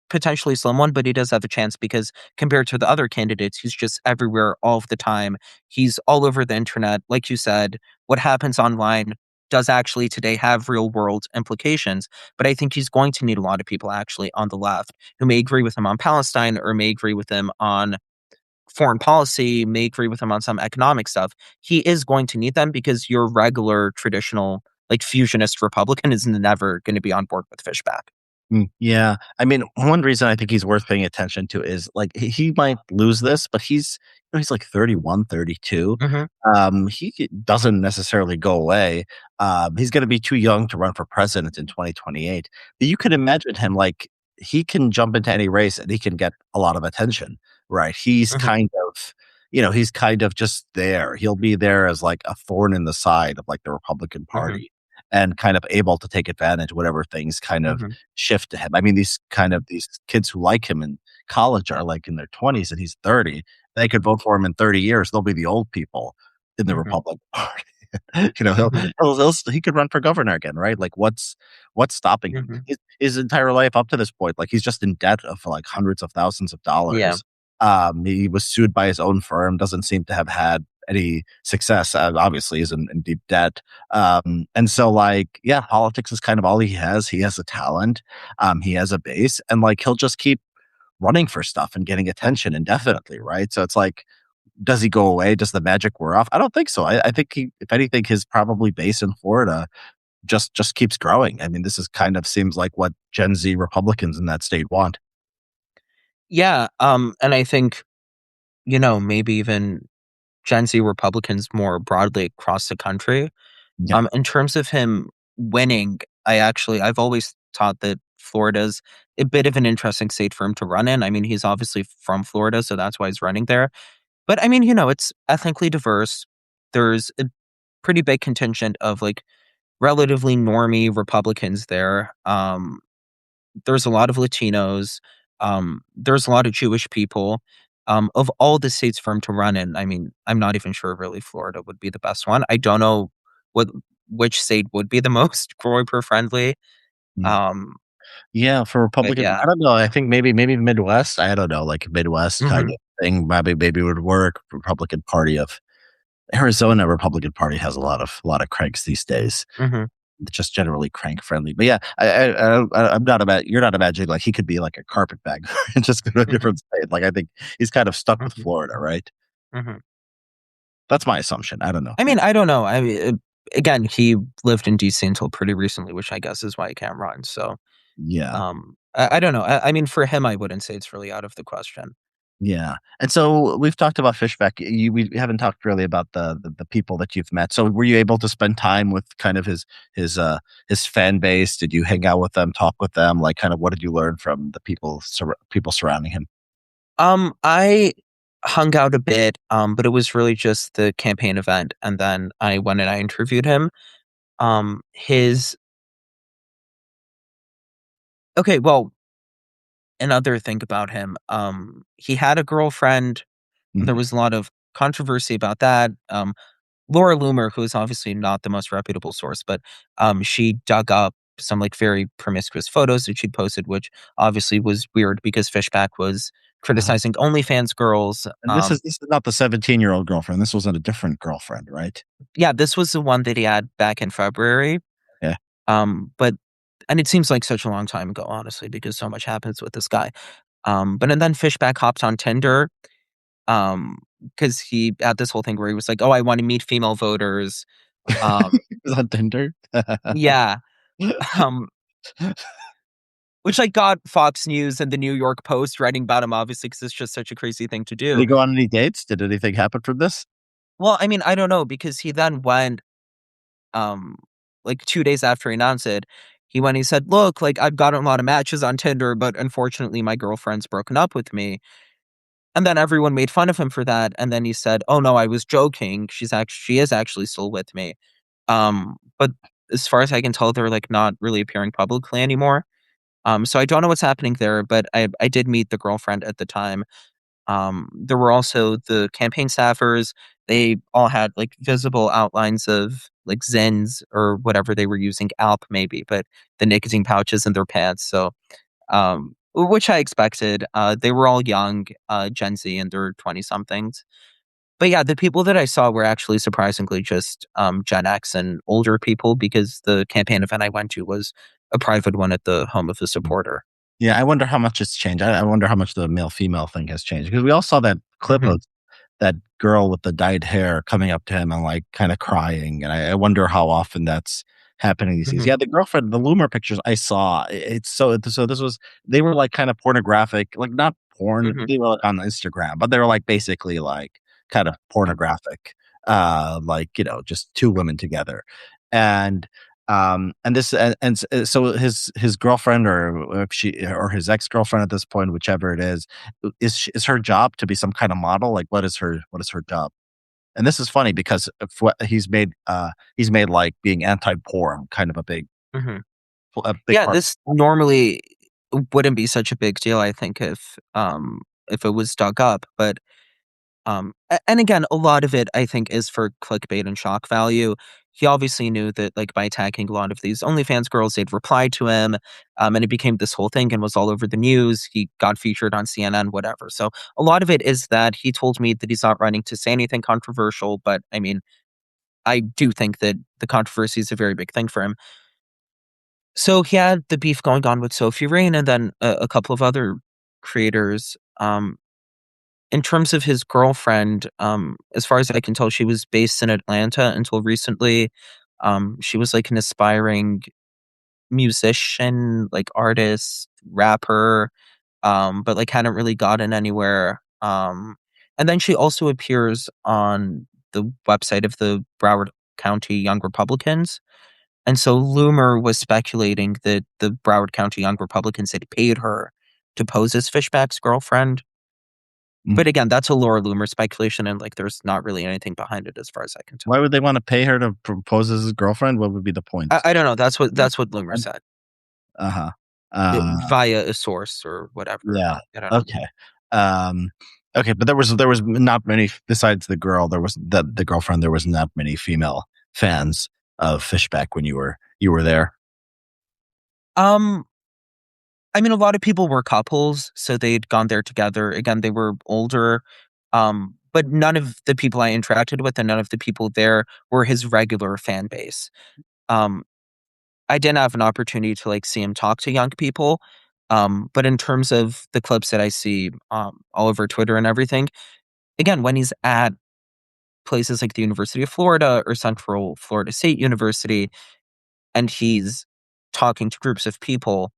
potentially slim one, but he does have a chance because compared to the other candidates, he's just everywhere all of the time. He's all over the internet. Like you said, what happens online does actually today have real world implications. But I think he's going to need a lot of people actually on the left who may agree with him on Palestine or may agree with him on foreign policy, may agree with him on some economic stuff. He is going to need them because your regular traditional like fusionist Republican is never going to be on board with Fishback. Yeah. I mean, one reason I think he's worth paying attention to is like he might lose this, but he's like 31, 32. Mhm. He doesn't necessarily go away. He's going to be too young to run for president in 2028. But you can imagine him like he can jump into any race and he can get a lot of attention, right? Mhm. He's kind of just there. He'll be there as like a thorn in the side of like the Republican Mhm. Party and kind of able to take advantage whatever things kind of Mhm. shift to him. I mean, these kids who like him in college are like in their 20s and he's 30. They could vote for him in 30 years. They'll be the old people in the Mhm. Republican Party. He'll, Mhm. he could run for governor again, right? Like what's stopping him? Mhm. His entire life up to this point, like he's just in debt of like hundreds of thousands of Yeah. dollars. He was sued by his own firm, doesn't seem to have had any success. Obviously, is in deep debt. And so like, yeah, politics is kind of all he has. He has a talent. He has a base, and like he'll just keep running for stuff and getting attention indefinitely, right? So it's like, does he go away? Does the magic wear off? I don't think so. I think if anything, his probably base in Florida just keeps growing. I mean, this is kind of seems like what Gen Z Republicans in that state want. Yeah, and I think, maybe even Gen Z Republicans more broadly across the country. Yeah. In terms of him winning, I've always thought that Florida's a bit of an interesting state for him to run in. I mean, he's obviously from Florida, so that's why he's running there. But I mean, it's ethnically diverse. There's a pretty big contingent of like relatively normie Republicans there. There's a lot of Latinos. There's a lot of Jewish people. Of all the states for him to run in, I mean, I'm not even sure really Florida would be the best one. I don't know what which state would be the most groyper friendly. Mm. Um, Yeah, for but Republican, yeah. I don't know. I think maybe Midwest. I don't know, like Midwest kind Mhm. of thing. Maybe would work. Republican Party of Arizona Republican Party has a lot of cranks these days. Mhm. Just generally crank friendly. But yeah, I'm not about you're not imagining like he could be like a carpetbagger and just go to a Mhm. different state. Like I think he's kind of stuck with Mhm. Florida, right? Mhm. That's my assumption. I don't know. I mean, I don't know. I mean, again, he lived in DC until pretty recently, which I guess is why he can't run. So, Yeah. I don't know. I mean, for him, I wouldn't say it's really out of the question. Yeah, and so we've talked about Fishback. We haven't talked really about the people that you've met. So were you able to spend time with kind of his fan base? Did you hang out with them, talk with them? Like, kind of, what did you learn from the people surrounding him? I hung out a bit, but it was really just the campaign event, and then I went and I interviewed him. His okay, well, another thing about him, he had a girlfriend. There Mhm. was a lot of controversy about that. Laura Loomer, who is obviously not the most reputable source, but she dug up some like very promiscuous photos that she'd posted, which obviously was weird because Fishback was Uh-huh. criticizing OnlyFans girls. And this is not the 17-year-old girlfriend. This wasn't a different girlfriend, right? Yeah, this was the one that he had back in February. Yeah. But and it seems like such a long time ago, honestly, because so much happens with this guy. But and then Fishback hopped on Tinder, because he had this whole thing where he was like, "Oh, I want to meet female voters." Um, He was on Tinder. yeah, um, which like got Fox News and the New York Post writing about him, obviously, because it's just such a crazy thing to Did do. he go on any dates? Did anything happen from this? Well, I mean, I don't know because he then went, um, like 2 days after he announced it, he went. He said, "Look, like I've gotten a lot of matches on Tinder, but unfortunately, my girlfriend's broken up with me." And then everyone made fun of him for that. And then he said, "Oh no, I was joking. She is actually still with me." But as far as I can tell, they're like not really appearing publicly anymore. So I don't know what's happening there, but I did meet the girlfriend at the time. There were also the campaign staffers. They all had like visible outlines of like Zins or whatever they were using, Alp maybe, but the nicotine pouches in their pants. So, which I expected. They were all young, Gen Z in their 20 somethings. But yeah, the people that I saw were actually surprisingly just Gen X and older people because the campaign event I went to was a private one at the home of a supporter. Yeah, I wonder how much it's changed. I wonder how much the male female thing has changed because we all saw that clip Hmm. of that girl with the dyed hair coming up to him and like kind of crying, and I wonder how often that's happening these days. Hmm. Yeah, the girlfriend, the Loomer pictures I saw, it's so this was they were like kind of pornographic, like not porn. Hmm. They were like on Instagram, but they were like basically like kind of pornographic, like just two women together, and and this so his girlfriend or if she or his ex-girlfriend at this point, whichever it is her job to be some kind of model? Like, what is her job? And this is funny because if what he's made like being anti-porn kind of Hmm. a big Yeah, part. this normally wouldn't be such a big deal, I think, if it was dug up. But and again, a lot of it I think is for clickbait and shock value. He obviously knew that like by attacking a lot of these OnlyFans girls, they'd reply to him, and it became this whole thing and was all over the news. He got featured on CNN, whatever. So a lot of it is that he told me that he's not running to say anything controversial, but I mean, I do think that the controversy is a very big thing for him. So he had the beef going on with Sophie Rain and then a couple of other creators. In terms of his girlfriend, as far as I can tell, she was based in Atlanta until recently. She was like an aspiring musician, like artist, rapper, but like hadn't really gotten anywhere. And then she also appears on the website of the Broward County Young Republicans. And so Loomer was speculating that the Broward County Young Republicans had paid her to pose as Fishback's girlfriend. Mm. But again, that's a Laura Loomer speculation, and like there's not really anything behind it as far as I can tell. Why would they want to pay her to propose as his girlfriend? What would be the point? I don't know. That's what Loomer said Uh huh. Uh, via a source or whatever. yeah. I don't know. Okay. Um, okay, but there was not many besides the girl. There was the girlfriend. There was not many female fans of Fishback when you were there. Um, I mean, a lot of people were couples, so they'd gone there together. Again, they were older. But none of the people I interacted with and none of the people there were his regular fan base. Um, I didn't have an opportunity to like see him talk to young people. But in terms of the clips that I see all over Twitter and everything, again, when he's at places like the University of Florida or Central Florida State University, and he's talking to groups of people,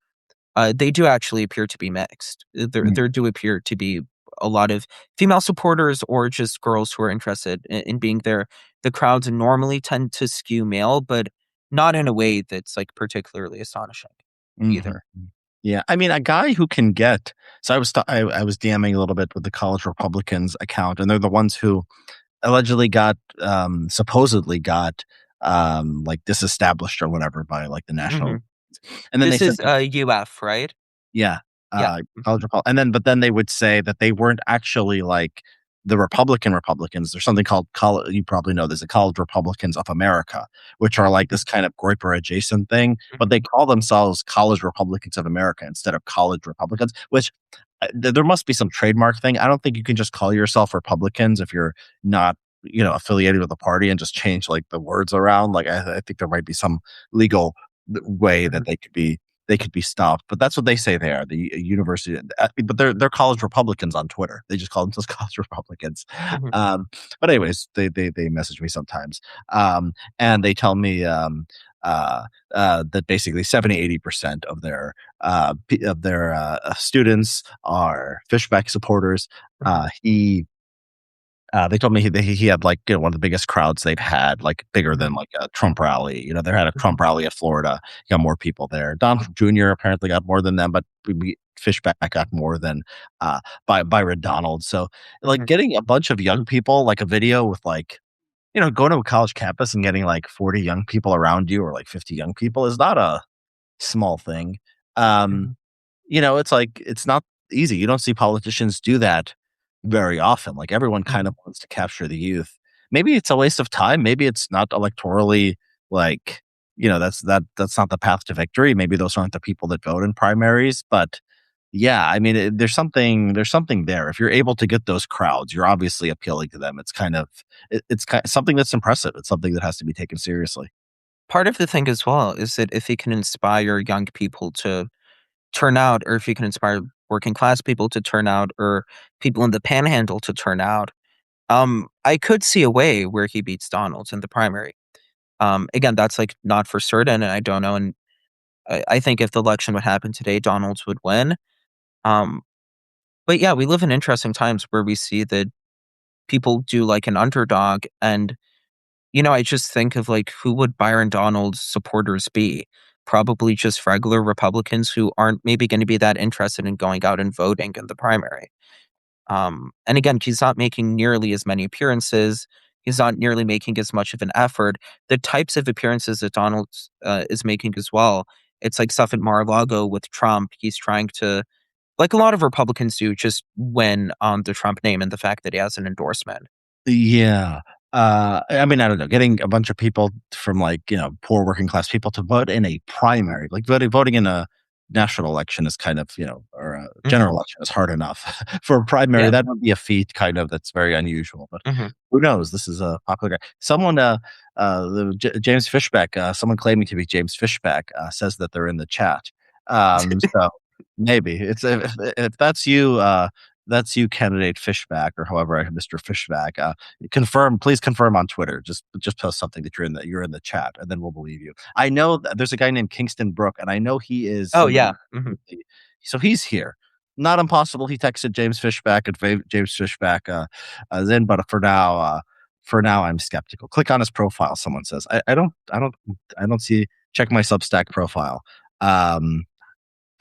they do actually appear to be mixed. There do appear to be a lot of female supporters or just girls who are interested in being there. The crowds normally tend to skew male, but not in a way that's, like, particularly astonishing Mhm. either. Yeah, I mean, a guy who can get so I was DMing a little bit with the College Republicans account, and they're the ones who allegedly got, supposedly got, like, disestablished or whatever by, like, the national Mhm. and then they This said is, UF, right? yeah, Yeah. college Mhm. Repub and then but then they would say that they weren't actually like the Republican Republicans. There's something called coll you probably know, there's a College Republicans of America, which are like Mhm. this kind of Groyper adjacent thing, but they Mhm. call themselves College Republicans of America instead of College Republicans, which there must be some trademark thing. I don't think you can just call yourself Republicans if you're not, affiliated with the party and just change like the words around. Like I think there might be some legal way that Mhm. they could be stopped. But that's what they say they are, the university. But they're college Republicans on Twitter. They just call themselves college Republicans. Mhm. Um, but anyways, they message me sometimes, and they tell me uh, that basically 70-80% of their students are Fishback supporters. Mhm. He They told me he had, like, one of the biggest crowds they've had, like, bigger than, Mhm. like, a Trump rally. They had a Mhm. Trump rally at Florida. He got more people there. Donald Jr. apparently got more than them, but we Fishback got more than, uh, Byron Donald. So, like, Mhm. getting a bunch of young people, like, a video with, like going to a college campus and getting, like, 40 young people around you or, like, 50 young people is not a small thing. Um Mhm. it's like it's not easy. You don't see politicians do that very often. Like everyone kind Mhm. of wants to capture the youth. Maybe it's a waste of time. Maybe it's not electorally like, that's not the path to victory. Maybe those aren't the people that vote in primaries, but yeah, I mean, there's something there. If you're able to get those crowds, you're obviously appealing to them. It's kind of something that's impressive. It's something that has to be taken seriously. Part of the thing as well is that if he can inspire young people to turn out, or if he can inspire working class people to turn out, or people in the panhandle to turn out, I could see a way where he beats Donalds in the primary. Again, that's, like, not for certain, and I don't know, and I think if the election would happen today, Donalds would win. Um, but yeah, we live in interesting times where we see that people do like an underdog, and, I just think of, like, who would Byron Donalds supporters be? Probably just regular Republicans who aren't maybe gonna be that interested in going out and voting in the primary. And again, he's not making nearly as many appearances. He's not nearly making as much of an effort. The types of appearances that Donald is making as well, it's like stuff at Mar-a-Lago with Trump. He's trying to, like a lot of Republicans do, just win on the Trump name and the fact that he has an endorsement. Yeah. I mean, I don't know, getting a bunch of people from like, poor working class people to vote in a primary, like voting in a national election is kind of, or a Hmm. general election is hard enough. For a primary, Yeah. that would be a feat kind of that's very unusual, but Hmm. who knows? This is a popular guy. Someone, James Fishback, someone claiming to be James Fishback, says that they're in the chat. So maybe if that's you, candidate Fishback, or however, Mr. Fishback. Please confirm on Twitter. Just post something that you're in the chat, and then we'll believe you. I know that there's a guy named Kingston Brook, and I know he is Oh somebody. yeah. Hmm. So he's here. Not impossible. He texted James Fishback, and James Fishback is in, but for now, I'm skeptical. Click on his profile. Someone says I don't see. Check my Substack profile. Um,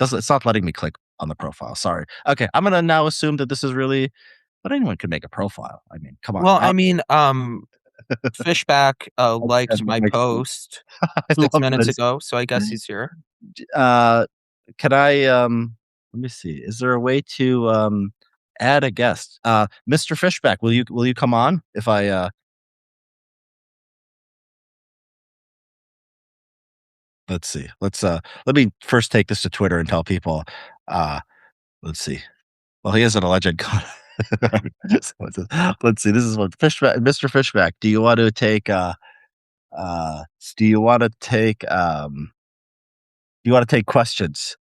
it's not letting me click on the profile. Sorry. Okay, I'm gonna now assume that this is really, but anyone could make a profile. I mean, come on. Well, I mean, Fishback That liked my makes sense. post I 6 minutes love ago, so I guess he's here. this. Can I let me see. Is there a way to add a guest? Mr. Fishback, will you come on if I let's see. Let me first take this to Twitter and tell people uh let's see. Well, he is an alleged con. So let's see. This is what Fishback Mr. Fishback, uh do you want to take questions?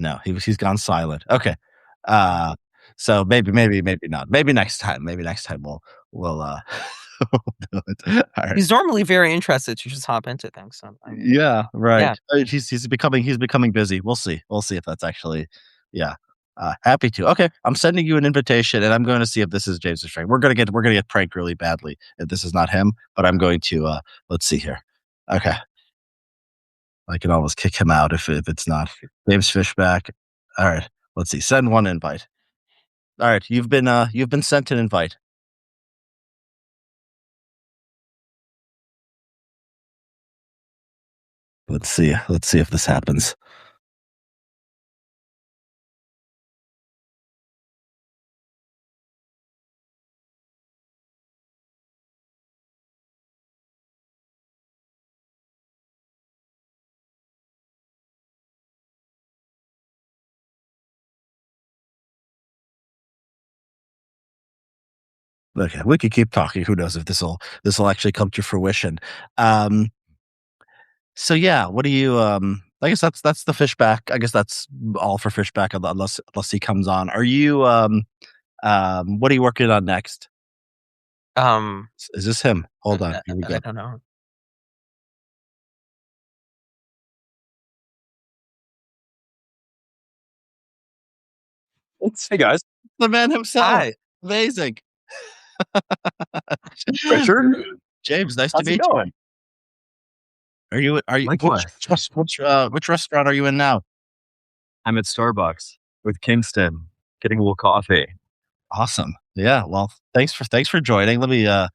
No, he's gone silent. Okay. Uh, so maybe not. Maybe next time. Maybe next time we'll we'll do it. All right. He's normally very interested to just hop into things. So I mean, Yeah, right. yeah. He's becoming busy. We'll see. We'll see if that's actually yeah. Happy to. Okay, I'm sending you an invitation, and I'm going to see if this is James's friend. We're gonna get pranked really badly if this is not him. But I'm going to. Let's see here. Okay, I can always kick him out if it's not James Fishback. All right. Let's see. Send one invite. All right. You've been sent an invite. Let's see. Let's see if this happens. Okay, we could keep talking. Who knows if this will actually come to fruition. Um, so yeah, what do you? I guess that's the Fishback. I guess that's all for Fishback, unless he comes on. Are you? What are you working on next? Um, Is this him? Hold on. Here we I go. don't know. Hey guys, the man himself. Hi. Amazing, Richard, James. Nice to how's it meet you. going? Are you? Likewise. Which restaurant are you in now? I'm at Starbucks with Kingston, getting a little coffee. Awesome. Yeah. Well, thanks for joining. Let me know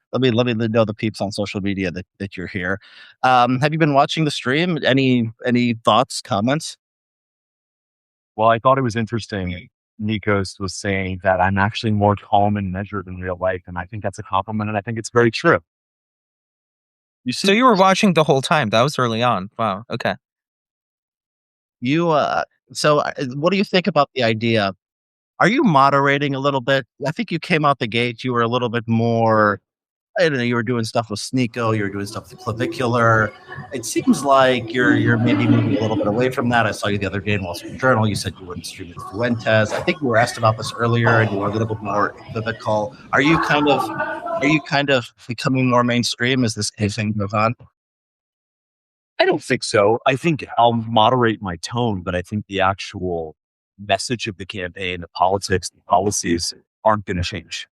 the peeps on social media that you're here. Have you been watching the stream? Any thoughts, comments? Well, I thought it was interesting. Nikos was saying that I'm actually more calm and measured in real life, and I think that's a compliment, and I think it's very true. You So see, you were watching the whole time. That was early on. Wow. Okay. you. So, what do you think about the idea? Are you moderating a little bit? I think you came out the gate. You were a little bit more. I don't know. You were doing stuff with Sneeko. You were doing stuff with Clavicular. It seems like you're maybe moving a little bit away from that. I saw you the other day in Wall Street Journal. You said you wouldn't stream with Fuentes. I think you were asked about this earlier, and you were a little bit more equivocal. Are you kind of becoming more mainstream as this thing goes on? I don't think so. I think I'll moderate my tone, but I think the actual message of the campaign, the politics, the policies aren't going to change.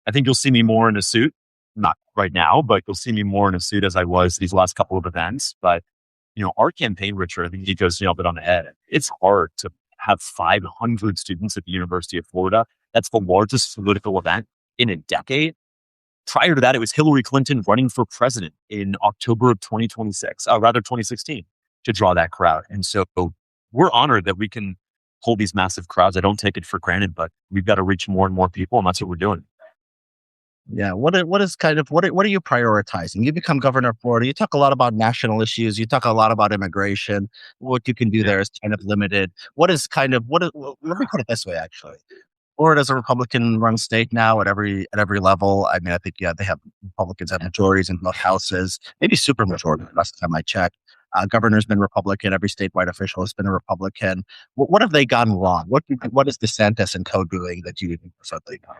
I think you'll see me more in a suit, not right now, but you'll see me more in a suit as I was these last couple of events. But, our campaign, Richard, I think he goes nailed it on the head. It's hard to have 500 students at the University of Florida. That's the largest political event in a decade. Prior to that, it was Hillary Clinton running for president in October of 2026, rather 2016, to draw that crowd. And so we're honored that we can hold these massive crowds. I don't take it for granted, but we've got to reach more and more people, and that's what we're doing. Yeah. What are you prioritizing? You become governor of Florida. You talk a lot about national issues. You talk a lot about immigration. What you can do there is kind of limited. Let me put it this way, actually. Florida's a Republican-run state now at every level. I mean, I think they have Republicans have majorities in both houses, maybe super majority. Last time I checked, governor's been Republican. Every statewide official has been a Republican. What have they gotten wrong? What is DeSantis and co doing that you didn't certainly know?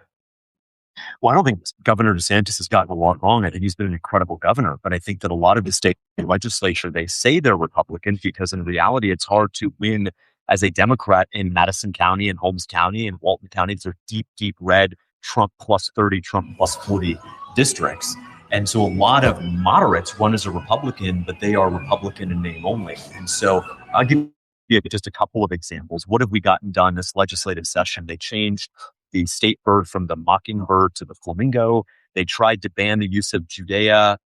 Well, I don't think Governor DeSantis has gotten a lot wrong. I think he's been an incredible governor, but I think that a lot of the state legislature, they say they're Republican because in reality, it's hard to win as a Democrat in Madison County and Holmes County and Walton County. These are deep, deep red Trump plus 30, Trump plus 40 districts. And so a lot of moderates run as a Republican, but they are Republican in name only. And so I'll give you just a couple of examples. What have we gotten done this legislative session? They changed the state bird from the mockingbird to the flamingo. They tried to ban the use of the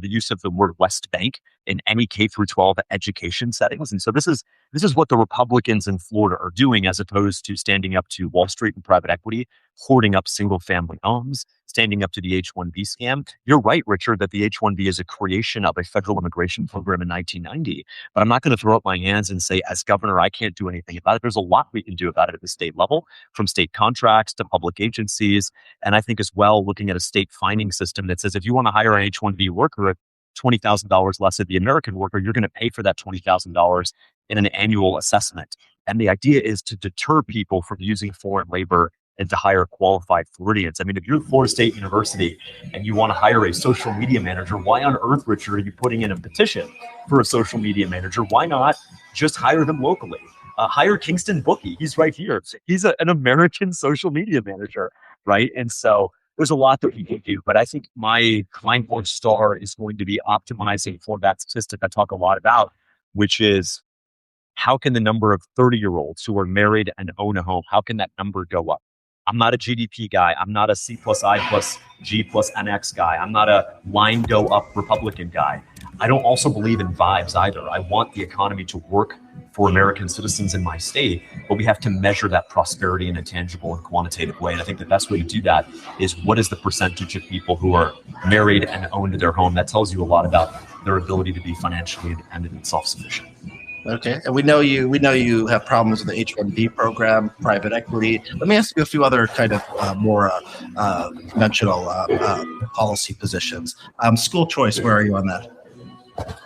use of the word West Bank in any K through 12 education settings. And so this is what the Republicans in Florida are doing, as opposed to standing up to Wall Street and private equity, hoarding up single family homes, standing up to the H-1B scam. You're right, Richard, that the H-1B is a creation of a federal immigration program in 1990. But I'm not going to throw up my hands and say, as governor, I can't do anything about it. There's a lot we can do about it at the state level, from state contracts to public agencies. And I think as well, looking at a state fining system that says if you want to hire an H-1B worker, $20,000 less of the American worker, you're going to pay for that $20,000 in an annual assessment. And the idea is to deter people from using foreign labor and to hire qualified Floridians. I mean, if you're Florida State University and you want to hire a social media manager, why on earth, Richard, are you putting in a petition for a social media manager? Why not just hire them locally? Hire Kingston Bookie. He's right here. He's an American social media manager, right? And so there's a lot that we can do. But I think my North Star is going to be optimizing for that statistic I talk a lot about, which is how can the number of 30-year-olds who are married and own a home, how can that number go up? I'm not a GDP guy. I'm not a C plus I plus G plus NX guy. I'm not a line go up Republican guy. I don't also believe in vibes either. I want the economy to work for American citizens in my state, but we have to measure that prosperity in a tangible and quantitative way. And I think the best way to do that is what is the percentage of people who are married and owned their home. That tells you a lot about their ability to be financially independent and self-sufficient. Okay, and we know you have problems with the H-1B program, private equity. Let me ask you a few other kind of more conventional policy positions. School choice, where are you on that?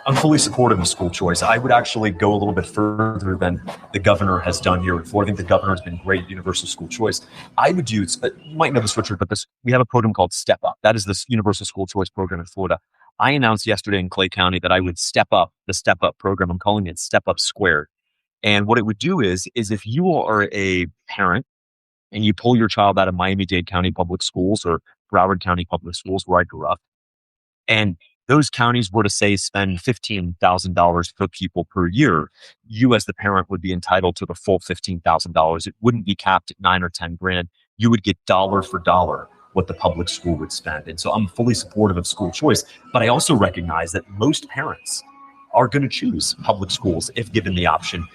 I'm fully supportive of school choice. I would actually go a little bit further than the governor has done here in Florida. I think the governor has been great at universal school choice. I would do, you might know this, Richard, but we have a program called Step Up. That is this universal school choice program in Florida. I announced yesterday in Clay County that I would step up the Step Up program. I'm calling it Step Up Squared. And what it would do is if you are a parent and you pull your child out of Miami-Dade County Public Schools or Broward County Public Schools, where I grew up, and those counties were to say spend $15,000 per pupil per year, you as the parent would be entitled to the full $15,000. It wouldn't be capped at $9 or $10,000. You would get dollar for dollar what the public school would spend. And so I'm fully supportive of school choice, but I also recognize that most parents are going to choose public schools if given the option,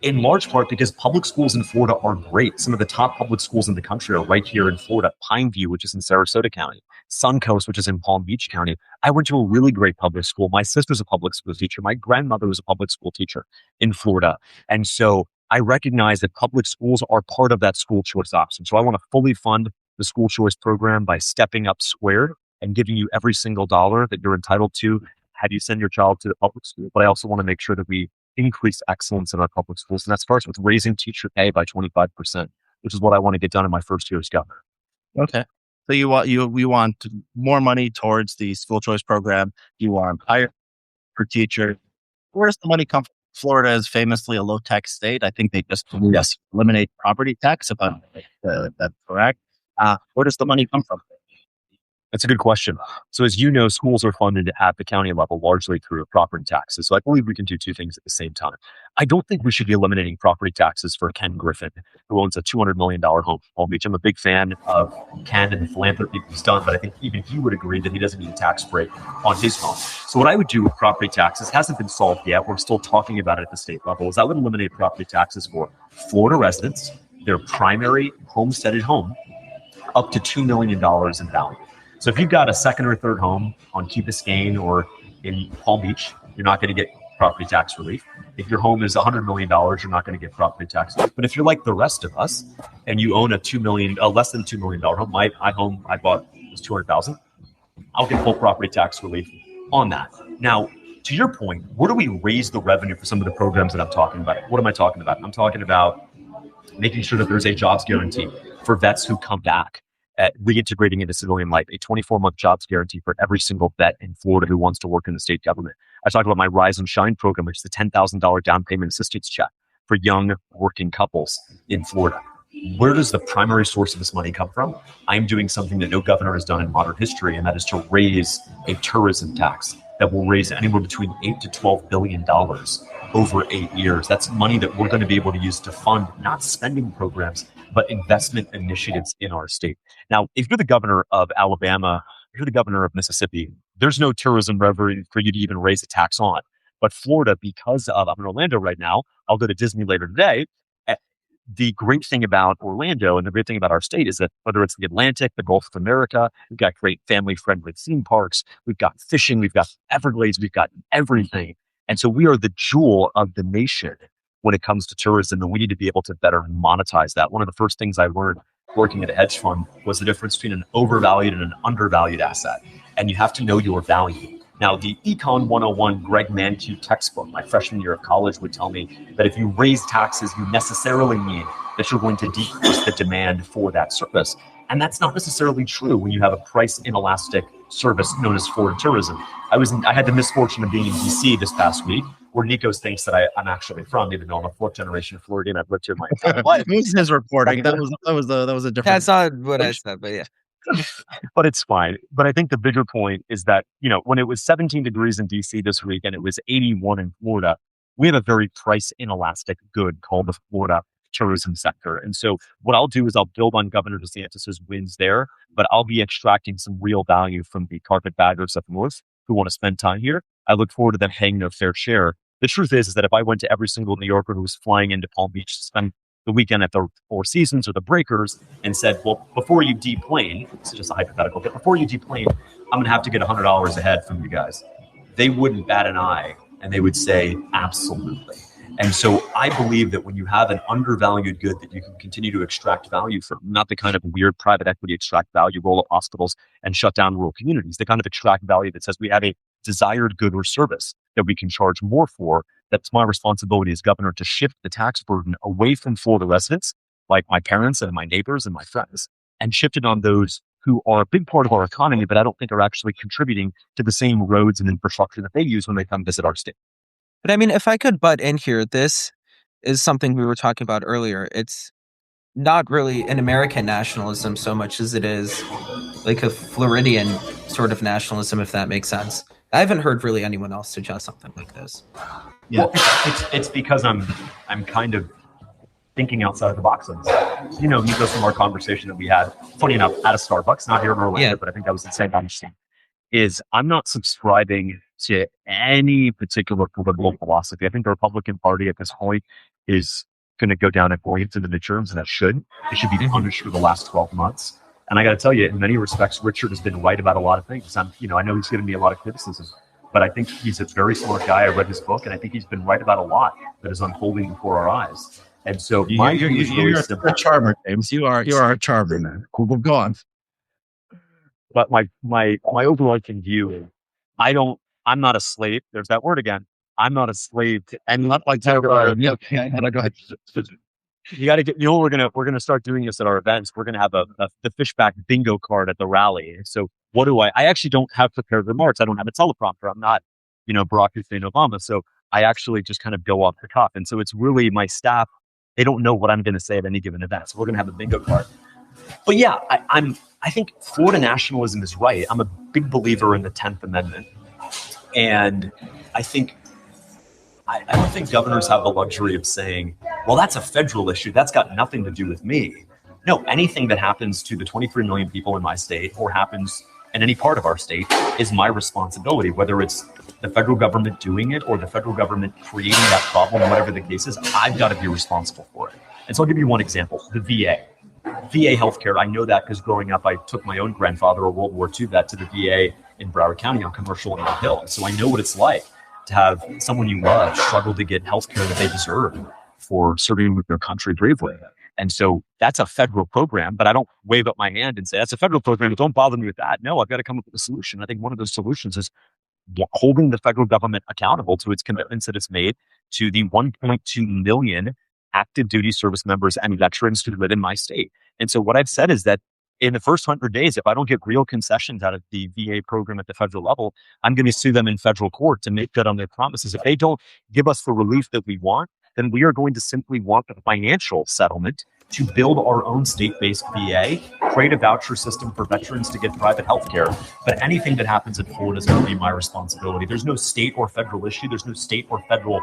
in large part because public schools in Florida are great. Some of the top public schools in the country are right here in Florida. Pineview, which is in Sarasota County, Suncoast, which is in Palm Beach County. I went to a really great public school. My sister's a public school teacher. My grandmother was a public school teacher in Florida. And so I recognize that public schools are part of that school choice option. So I want to fully fund the school choice program by stepping up squared and giving you every single dollar that you're entitled to had you send your child to the public school. But I also want to make sure that we increase excellence in our public schools. And that starts with raising teacher pay by 25%, which is what I want to get done in my first year as governor. Okay. So you want more money towards the school choice program. You want higher per teacher. Where does the money come from? Florida is famously a low tax state. I think they just eliminate property tax, if that's correct. Where does the money come from? That's a good question. So as you know, schools are funded at the county level largely through property taxes. So I believe we can do two things at the same time. I don't think we should be eliminating property taxes for Ken Griffin, who owns a $200 million home in Palm Beach. I'm a big fan of Ken and the philanthropy he's done, but I think even he would agree that he doesn't need a tax break on his home. So what I would do with property taxes hasn't been solved yet. We're still talking about it at the state level. Is I would eliminate property taxes for Florida residents, their primary homesteaded home, up to $2 million in value. So if you've got a second or third home on Key Biscayne or in Palm Beach, you're not going to get property tax relief. If your home is $100 million, you're not going to get property tax relief. But if you're like the rest of us and you own a less than $2 million home, my home I bought was $200,000, I'll get full property tax relief on that. Now, to your point, where do we raise the revenue for some of the programs that I'm talking about? What am I talking about? I'm talking about making sure that there's a jobs guarantee for vets who come back, at reintegrating into civilian life, a 24-month jobs guarantee for every single vet in Florida who wants to work in the state government. I talked about my Rise and Shine program, which is the $10,000 down payment assistance check for young working couples in Florida. Where does the primary source of this money come from? I'm doing something that no governor has done in modern history, and that is to raise a tourism tax that will raise anywhere between $8 to $12 billion over 8 years. That's money that we're going to be able to use to fund not spending programs, but investment initiatives in our state. Now, if you're the governor of Alabama, if you're the governor of Mississippi, there's no tourism revenue for you to even raise a tax on. But Florida, because of, I'm in Orlando right now, I'll go to Disney later today. The great thing about Orlando and the great thing about our state is that whether it's the Atlantic, the Gulf of America, we've got great family-friendly theme parks, we've got fishing, we've got Everglades, we've got everything. And so we are the jewel of the nation when it comes to tourism, and we need to be able to better monetize that. One of the first things I learned working at a hedge fund was the difference between an overvalued and an undervalued asset. And you have to know your value. Now, the Econ 101 Greg Mankiw textbook, my freshman year of college, would tell me that if you raise taxes, you necessarily mean that you're going to decrease the demand for that service. And that's not necessarily true when you have a price inelastic service known as Florida tourism. I had the misfortune of being in DC this past week, where Nikos thinks that I'm actually from, even though I'm a fourth generation Floridian. I've lived here my entire life. It was his reporting. That was a different. That's not what I said, but yeah. But it's fine. But I think the bigger point is that, when it was 17 degrees in DC this week and it was 81 in Florida, we have a very price inelastic good called the Florida tourism sector. And so what I'll do is I'll build on Governor DeSantis's wins there, but I'll be extracting some real value from the carpetbaggers up north who want to spend time here. I look forward to them paying their fair share. The truth is that if I went to every single New Yorker who was flying into Palm Beach to spend the weekend at the Four Seasons or the Breakers and said, well, before you deplane, this is just a hypothetical, but before you deplane, I'm going to have to get $100 ahead from you guys. They wouldn't bat an eye and they would say, absolutely. And so I believe that when you have an undervalued good that you can continue to extract value from, not the kind of weird private equity extract value, roll up hospitals and shut down rural communities, the kind of extract value that says we have a desired good or service that we can charge more for, that's my responsibility as governor to shift the tax burden away from Florida residents, like my parents and my neighbors and my friends, and shift it on those who are a big part of our economy, but I don't think are actually contributing to the same roads and infrastructure that they use when they come visit our state. But I mean, if I could butt in here, this is something we were talking about earlier. It's not really an American nationalism so much as it is like a Floridian sort of nationalism, if that makes sense. I haven't heard really anyone else suggest something like this. Yeah, well, it's because I'm kind of thinking outside of the box on this. You go from our conversation that we had, funny enough, at a Starbucks, not here in Orlando, but I think that was the same understanding, is I'm not subscribing to any particular political philosophy. I think the Republican Party at this point is going to go down in flames in the midterms, and that should. It should be punished for the last 12 months. And I got to tell you, in many respects, Richard has been right about a lot of things. I know he's given me a lot of criticism, but I think he's a very smart guy. I read his book, and I think he's been right about a lot that is unfolding before our eyes. And so you're a charmer, James. You are a charmer, man. Cool, go on. But my overarching view is I'm not a slave. There's that word again. I'm not a slave to and not like that. Go ahead. You got to get. We're gonna start doing this at our events. We're gonna have the Fishback bingo card at the rally. So what do I actually don't have prepared remarks. I don't have a teleprompter. I'm not, Barack Hussein Obama. So I actually just kind of go off the cuff. And so it's really my staff. They don't know what I'm going to say at any given event. So we're gonna have a bingo card. But yeah, I think Florida nationalism is right. I'm a big believer in the 10th Amendment. And I don't think governors have the luxury of saying, well, that's a federal issue. That's got nothing to do with me. No, anything that happens to the 23 million people in my state or happens in any part of our state is my responsibility, whether it's the federal government doing it or the federal government creating that problem, whatever the case is, I've got to be responsible for it. And so I'll give you one example, the VA. VA healthcare, I know that because growing up, I took my own grandfather, a World War II vet, to the VA in Broward County on Commercial and Hill. And so I know what it's like to have someone you love struggle to get healthcare that they deserve for serving with their country bravely. And so that's a federal program, but I don't wave up my hand and say, that's a federal program, don't bother me with that. No, I've got to come up with a solution. I think one of those solutions is holding the federal government accountable to its commitments that it's made to the 1.2 million active duty service members and veterans who live in my state. And so what I've said is that in the first 100 days, if I don't get real concessions out of the VA program at the federal level, I'm going to sue them in federal court to make good on their promises. If they don't give us the relief that we want, then we are going to simply want the financial settlement to build our own state-based VA, create a voucher system for veterans to get private health care. But anything that happens in Florida is going to be my responsibility. There's no state or federal issue. There's no state or federal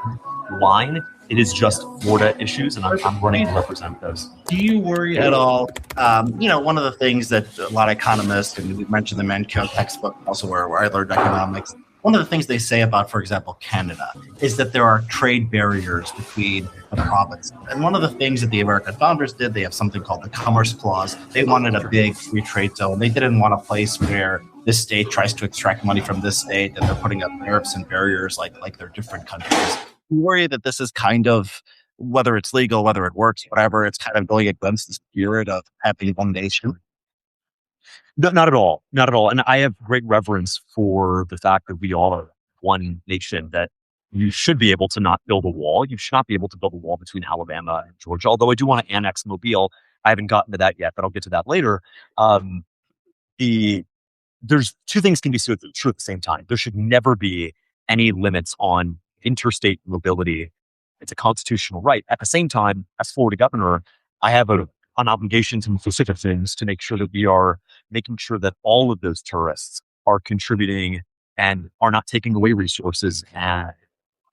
line. It is just Florida issues, and I'm running to represent those. Do you worry at all? One of the things that a lot of economists, and we mentioned the Mankiw textbook, also where I learned economics, one of the things they say about, for example, Canada, is that there are trade barriers between the provinces. And one of the things that the American founders did, they have something called the Commerce Clause. They wanted a big free trade zone. They didn't want a place where this state tries to extract money from this state and they're putting up tariffs and barriers like they're different countries. You worry that this is kind of, whether it's legal, whether it works, whatever, it's kind of going against the spirit of having one nation? No, not at all. Not at all. And I have great reverence for the fact that we all are one nation, that you should be able to not build a wall. You should not be able to build a wall between Alabama and Georgia, although I do want to annex Mobile. I haven't gotten to that yet, but I'll get to that later. Um, the There's two things can be true at the same time. There should never be any limits on interstate mobility. It's a constitutional right. At the same time, as Florida governor, I have an obligation to specific things to make sure that we are making sure that all of those tourists are contributing and are not taking away resources and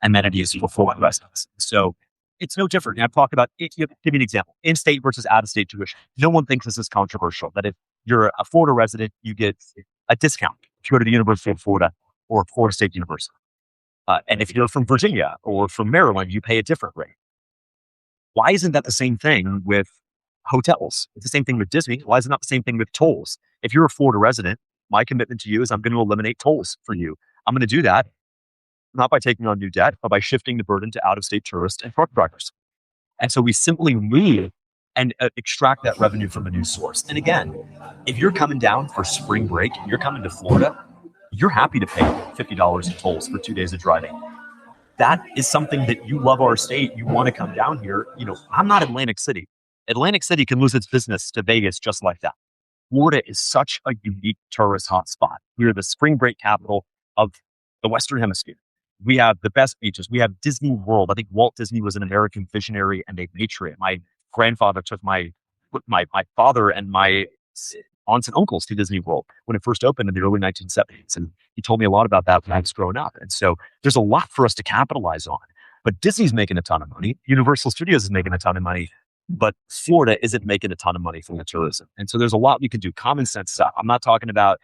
amenities for Florida residents. So it's no different. And I've talked about it. Give me an example: in-state versus out-of-state tuition. No one thinks this is controversial. That if you're a Florida resident, you get a discount if you go to the University of Florida or Florida State University. And if you're from Virginia or from Maryland, you pay a different rate. Why isn't that the same thing with hotels? It's the same thing with Disney. Why is it not the same thing with tolls? If you're a Florida resident, my commitment to you is I'm going to eliminate tolls for you. I'm going to do that not by taking on new debt, but by shifting the burden to out-of-state tourists and truck drivers. And so we simply move and extract that revenue from a new source. And again, if you're coming down for spring break, you're coming to Florida, you're happy to pay $50 in tolls for 2 days of driving. That is something that you love our state. You want to come down here. I'm not Atlantic City. Atlantic City can lose its business to Vegas just like that. Florida is such a unique tourist hotspot. We are the spring break capital of the Western Hemisphere. We have the best beaches. We have Disney World. I think Walt Disney was an American visionary and a patriot. My grandfather took my father and my aunts and uncles to Disney World when it first opened in the early 1970s. And he told me a lot about that when I was growing up. And so there's a lot for us to capitalize on. But Disney's making a ton of money. Universal Studios is making a ton of money. But Florida isn't making a ton of money from the tourism. And so there's a lot we can do. Common sense stuff. I'm not talking about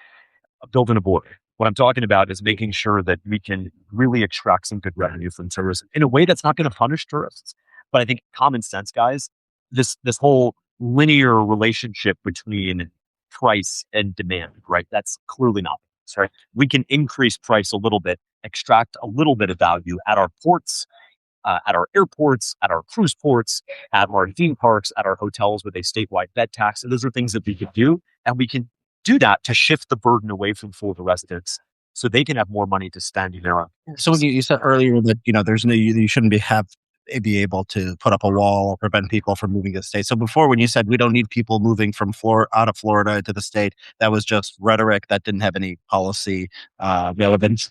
building a border. What I'm talking about is making sure that we can really extract some good revenue from tourism in a way that's not going to punish tourists. But I think common sense, guys, this whole linear relationship between price and demand, right? That's clearly not. Right? We can increase price a little bit, extract a little bit of value at our ports, at our airports, at our cruise ports, at our theme parks, at our hotels with a statewide bed tax. And those are things that we can do. And we can do that to shift the burden away from Florida residents so they can have more money to spend in their own. So when you said earlier that, there's no, you shouldn't be able to put up a wall or prevent people from moving to the state. So before, when you said we don't need people moving from out of Florida into the state, that was just rhetoric that didn't have any policy relevance.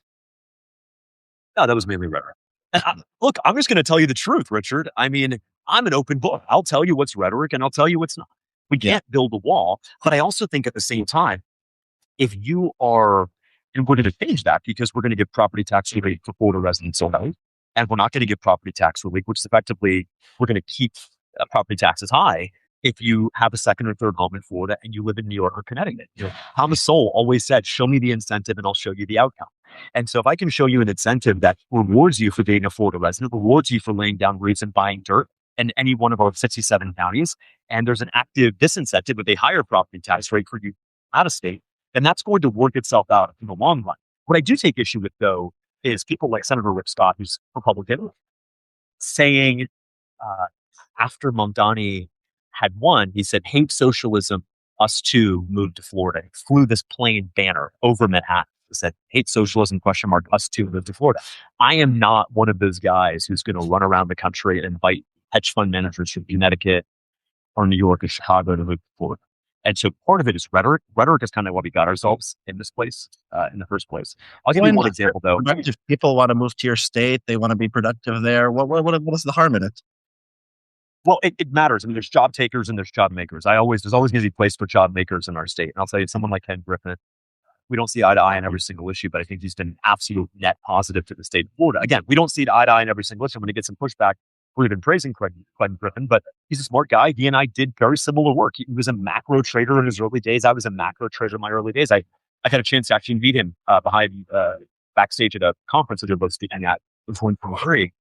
No, that was mainly rhetoric. And look, I'm just going to tell you the truth, Richard. I mean, I'm an open book. I'll tell you what's rhetoric and I'll tell you what's not. We can't build a wall. But I also think at the same time, if you are, and we're going to change that because we're going to give property tax relief for Florida residents only, and we're not going to give property tax relief, which is effectively, we're going to keep property taxes high if you have a second or third home in Florida and you live in New York or Connecticut. Thomas Sowell always said, show me the incentive and I'll show you the outcome. And so if I can show you an incentive that rewards you for being a Florida resident, rewards you for laying down roots and buying dirt in any one of our 67 counties, and there's an active disincentive with a higher property tax rate for you out of state, then that's going to work itself out in the long run. What I do take issue with, though, is people like Senator Rick Scott, who's Republican, saying after Mamdani had won, he said, hate socialism, us too moved to Florida. He flew this plain banner over Manhattan. Said, hate socialism, question mark, us too moved to Florida. I am not one of those guys who's going to run around the country and invite hedge fund managers from Connecticut or New York or Chicago to move to Florida. And so part of it is rhetoric. Rhetoric is kind of why we got ourselves in this place in the first place. I'll give you one example, though. If people want to move to your state, they want to be productive there. What is the harm in it? Well, it matters. I mean, there's job takers and there's job makers. There's always going to be a place for job makers in our state. And I'll tell you, someone like Ken Griffin, we don't see eye to eye on every single issue, but I think he's been an absolute net positive to the state of Florida. Again, we don't see eye to eye on every single issue. When he gets some pushback, we've been praising Ken Griffin, but he's a smart guy. He and I did very similar work. He was a macro trader in his early days. I was a macro trader in my early days. I had a chance to actually meet him backstage at a conference that they're both speaking at in 2023.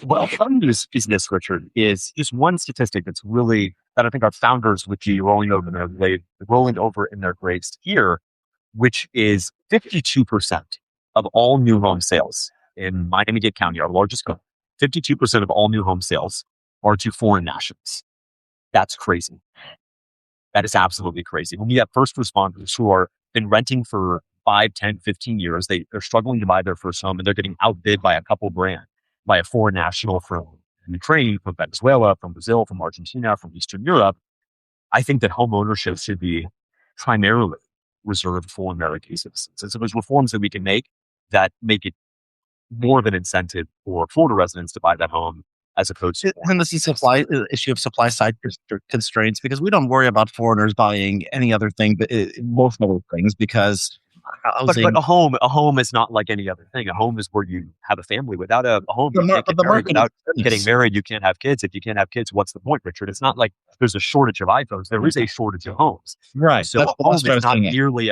What I'll tell you is this, Richard, is just one statistic that I think our founders would be rolling over in their graves here, which is 52% of all new home sales in Miami-Dade County, our largest county. 52% of all new home sales are to foreign nationals. That's crazy. That is absolutely crazy. When we have first responders who are been renting for 5, 10, 15 years, they're struggling to buy their first home and they're getting outbid by a couple grand, by a foreign national from Ukraine, from Venezuela, from Brazil, from Argentina, from Eastern Europe. I think that home ownership should be primarily reserved for American citizens. And so there's reforms that we can make that make it more of an incentive for Florida residents to buy that home as opposed to. And this is issue of supply side constraints, because we don't worry about foreigners buying any other thing, but most other things, because housing. But a home is not like any other thing. A home is where you have a family. Without a home, you can't get married. Without getting married, you can't have kids. If you can't have kids, what's the point, Richard? It's not like there's a shortage of iPhones. There is a shortage of homes. Right. So a home is not nearly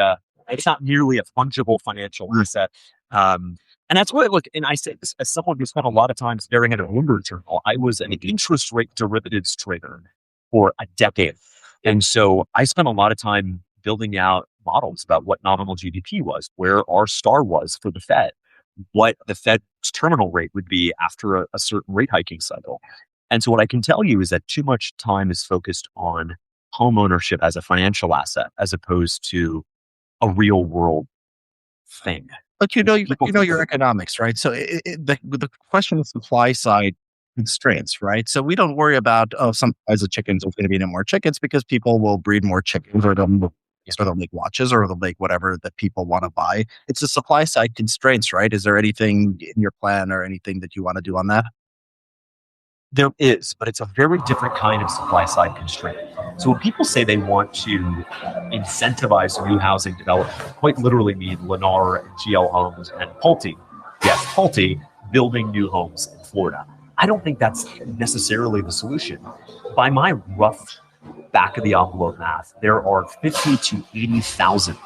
it's not nearly a fungible financial asset. And that's why, look, and I say this as someone who spent a lot of time staring at a Bloomberg terminal. I was an interest rate derivatives trader for a decade. And so I spent a lot of time building out models about what nominal GDP was, where our star was for the Fed, what the Fed's terminal rate would be after a certain rate hiking cycle. And so what I can tell you is that too much time is focused on home ownership as a financial asset, as opposed to a real world thing. But you know your economics, right? So the question of supply side constraints, right? So we don't worry about, some size of chickens, there's going to be no more chickens because people will breed more chickens, or they'll make watches, or they'll make whatever that people want to buy. It's the supply side constraints, right? Is there anything in your plan or anything that you want to do on that? There is, but it's a very different kind of supply side constraint. So when people say they want to incentivize new housing development, quite literally mean Lennar and GL Homes and Pulte, yes, Pulte, building new homes in Florida. I don't think that's necessarily the solution. By my rough back of the envelope math, there are 50 to 80,000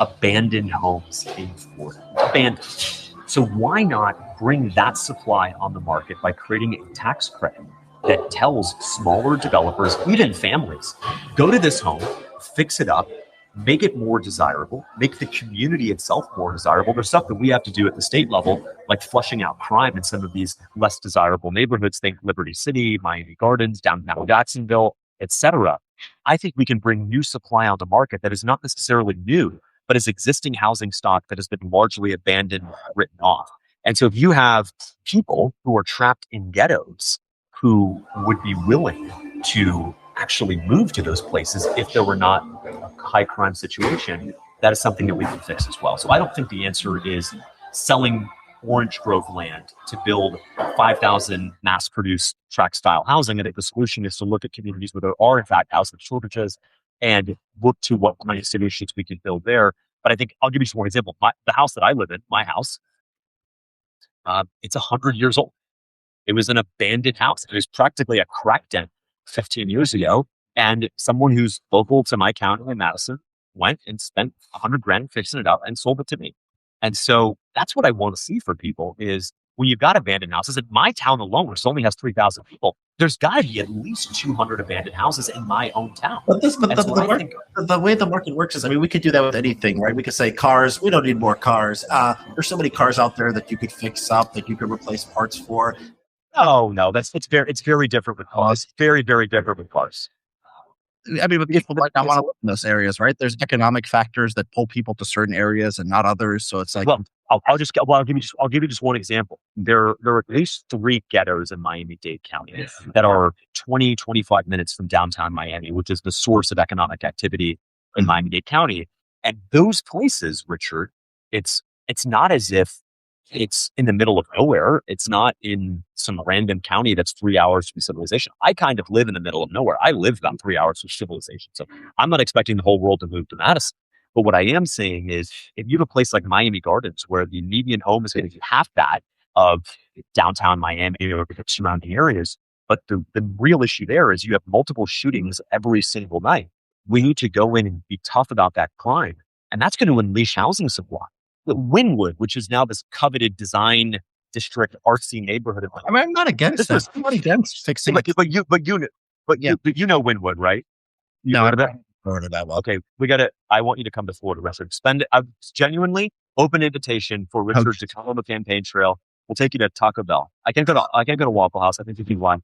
abandoned homes in Florida. Abandoned. So why not bring that supply on the market by creating a tax credit that tells smaller developers, even families, go to this home, fix it up, make it more desirable, make the community itself more desirable. There's stuff that we have to do at the state level, like flushing out crime in some of these less desirable neighborhoods, think Liberty City, Miami Gardens, downtown Jacksonville, etc. I think we can bring new supply on the market that is not necessarily new, but is existing housing stock that has been largely abandoned, written off. And so if you have people who are trapped in ghettos who would be willing to actually move to those places if there were not a high crime situation, that is something that we can fix as well. So I don't think the answer is selling Orange Grove land to build 5,000 mass-produced tract-style housing. I think the solution is to look at communities where there are, in fact, housing shortages and look to what kind of solutions we can build there. But I think I'll give you just one example. The house that I live in, my house, it's 100 years old. It was an abandoned house. It was practically a crack den 15 years ago. And someone who's local to my county in Madison went and spent 100 grand fixing it up and sold it to me. And so that's what I want to see for people is when you've got abandoned houses, in my town alone, which only has 3,000 people, there's got to be at least 200 abandoned houses in my own town. But the way the market works is, I mean, we could do that with anything, right? We could say cars, we don't need more cars. There's so many cars out there that you could fix up, that you could replace parts for. Oh no, it's very different with cars. Very, very different with cars. I mean, but people might not want to live in those areas, right? There's economic factors that pull people to certain areas and not others. So it's like, well, I'll give you just one example. There are at least 3 ghettos in Miami-Dade County that are 20, 25 minutes from downtown Miami, which is the source of economic activity in Miami-Dade County. And those places, Richard, it's not as if it's in the middle of nowhere. It's not in some random county that's 3 hours from civilization. I kind of live in the middle of nowhere. I live about 3 hours from civilization. So I'm not expecting the whole world to move to Madison. But what I am saying is if you have a place like Miami Gardens where the median home is going to be half that of downtown Miami or surrounding areas, but the real issue there is you have multiple shootings every single night. We need to go in and be tough about that crime. And that's going to unleash housing supply. The Wynwood, which is now this coveted design district artsy neighborhood. I mean, I'm not against this. I'm not against fixing it. But you know Wynwood, right? No, I've never heard of that one. Okay, I want you to come to Florida, Richard. Genuinely open invitation for Richard to come on the campaign trail. We'll take you to Taco Bell. I can't go to Waffle House. I think you can one,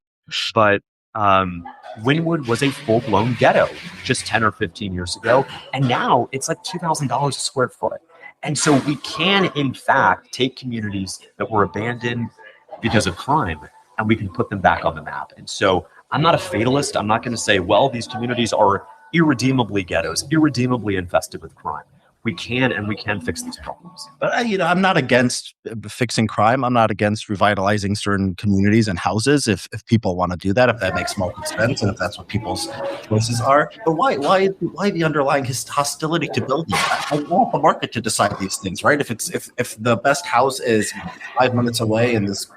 but Um, Wynwood was a full blown ghetto just 10 or 15 years ago. And now it's like $2,000 a square foot. And so we can, in fact, take communities that were abandoned because of crime and we can put them back on the map. And so I'm not a fatalist. I'm not going to say, well, these communities are irredeemably ghettos, irredeemably infested with crime. We can fix these problems. But I'm not against fixing crime. I'm not against revitalizing certain communities and houses if people want to do that, if that makes market sense, and if that's what people's choices are. But why the underlying hostility to building? I want the market to decide these things, right? If the best house is 5 minutes away in this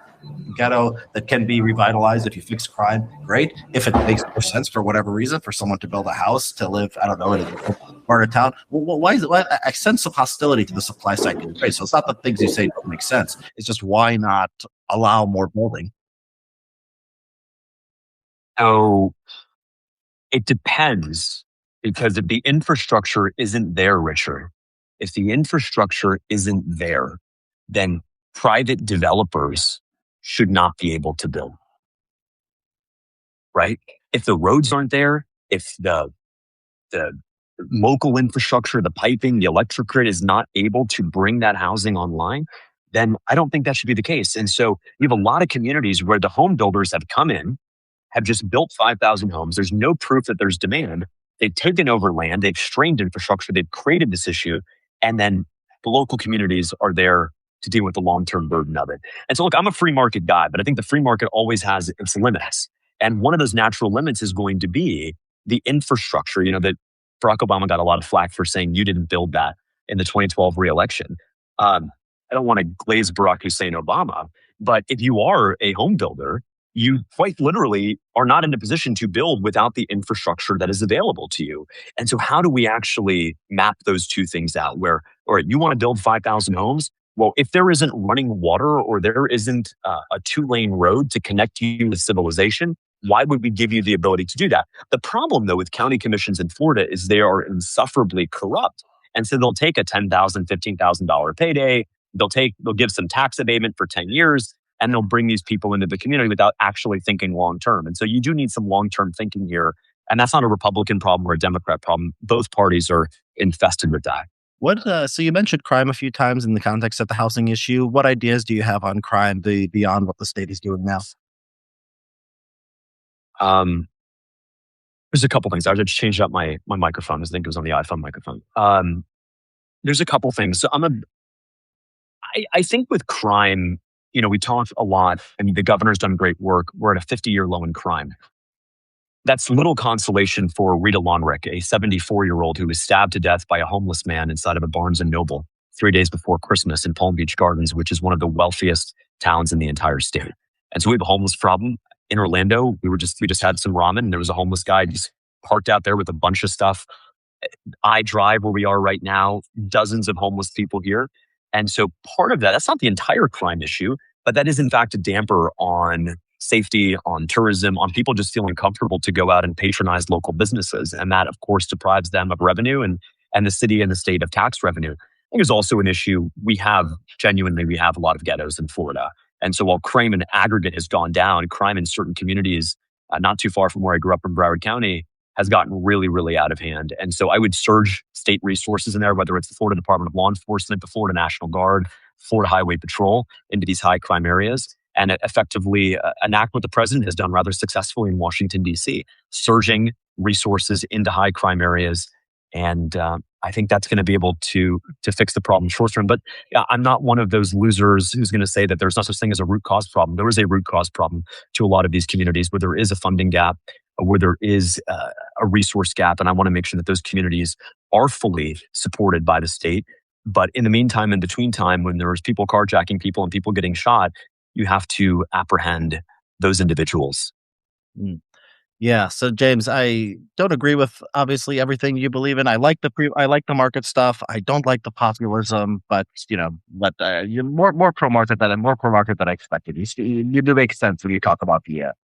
ghetto that can be revitalized if you fix crime, great. If it makes more sense for whatever reason for someone to build a house to live, I don't know, in a part of town, why is it? Why, I sense some hostility to the supply side constraints. So it's not the things you say don't make sense. It's just why not allow more building? So it depends, because if the infrastructure isn't there, Richard, if the infrastructure isn't there, then private developers should not be able to build, right? If the roads aren't there, if the local infrastructure, the piping, the electric grid is not able to bring that housing online, then I don't think that should be the case. And so you have a lot of communities where the home builders have come in, have just built 5,000 homes. There's no proof that there's demand. They've taken over land, they've strained infrastructure, they've created this issue, and then the local communities are there to deal with the long-term burden of it. And so look, I'm a free market guy, but I think the free market always has its limits. And one of those natural limits is going to be the infrastructure, that Barack Obama got a lot of flack for saying you didn't build that in the 2012 re-election. I don't want to glaze Barack Hussein Obama, but if you are a home builder, you quite literally are not in a position to build without the infrastructure that is available to you. And so how do we actually map those two things out where, all right, you want to build 5,000 homes? Well, if there isn't running water or there isn't a 2-lane road to connect you with civilization, why would we give you the ability to do that? The problem, though, with county commissions in Florida is they are insufferably corrupt. And so they'll take a $10,000, $15,000 payday. They'll give some tax abatement for 10 years, and they'll bring these people into the community without actually thinking long term. And so you do need some long term thinking here. And that's not a Republican problem or a Democrat problem. Both parties are infested with that. So you mentioned crime a few times in the context of the housing issue. What ideas do you have on crime beyond what the state is doing now? There's a couple things. I just changed up my microphone. I think it was on the iPhone microphone. There's a couple things. So I think with crime, we talked a lot. I mean, the governor's done great work. We're at a 50-year low in crime. That's little consolation for Rita Lonrick, a 74-year-old who was stabbed to death by a homeless man inside of a Barnes & Noble 3 days before Christmas in Palm Beach Gardens, which is one of the wealthiest towns in the entire state. And so we have a homeless problem. In Orlando, we just had some ramen, and there was a homeless guy just parked out there with a bunch of stuff. I drive where we are right now, dozens of homeless people here. And so part of that's not the entire crime issue, but that is in fact a damper on safety, on tourism, on people just feeling comfortable to go out and patronize local businesses. And that, of course, deprives them of revenue and the city and the state of tax revenue. I think there's also an issue. We have a lot of ghettos in Florida. And so while crime in aggregate has gone down, crime in certain communities, not too far from where I grew up in Broward County, has gotten really, really out of hand. And so I would surge state resources in there, whether it's the Florida Department of Law Enforcement, the Florida National Guard, Florida Highway Patrol, into these high crime areas, and effectively enact what the president has done rather successfully in Washington, D.C., surging resources into high crime areas. And I think that's going to be able to fix the problem short term. But I'm not one of those losers who's going to say that there's no such thing as a root cause problem. There is a root cause problem to a lot of these communities where there is a funding gap, where there is a resource gap. And I want to make sure that those communities are fully supported by the state. But in the meantime, in between time, when there's people carjacking people and people getting shot, you have to apprehend those individuals. Mm. Yeah. So James, I don't agree with obviously everything you believe in. I like the market stuff. I don't like the populism, but you're more pro market than I expected. You do make sense when you talk about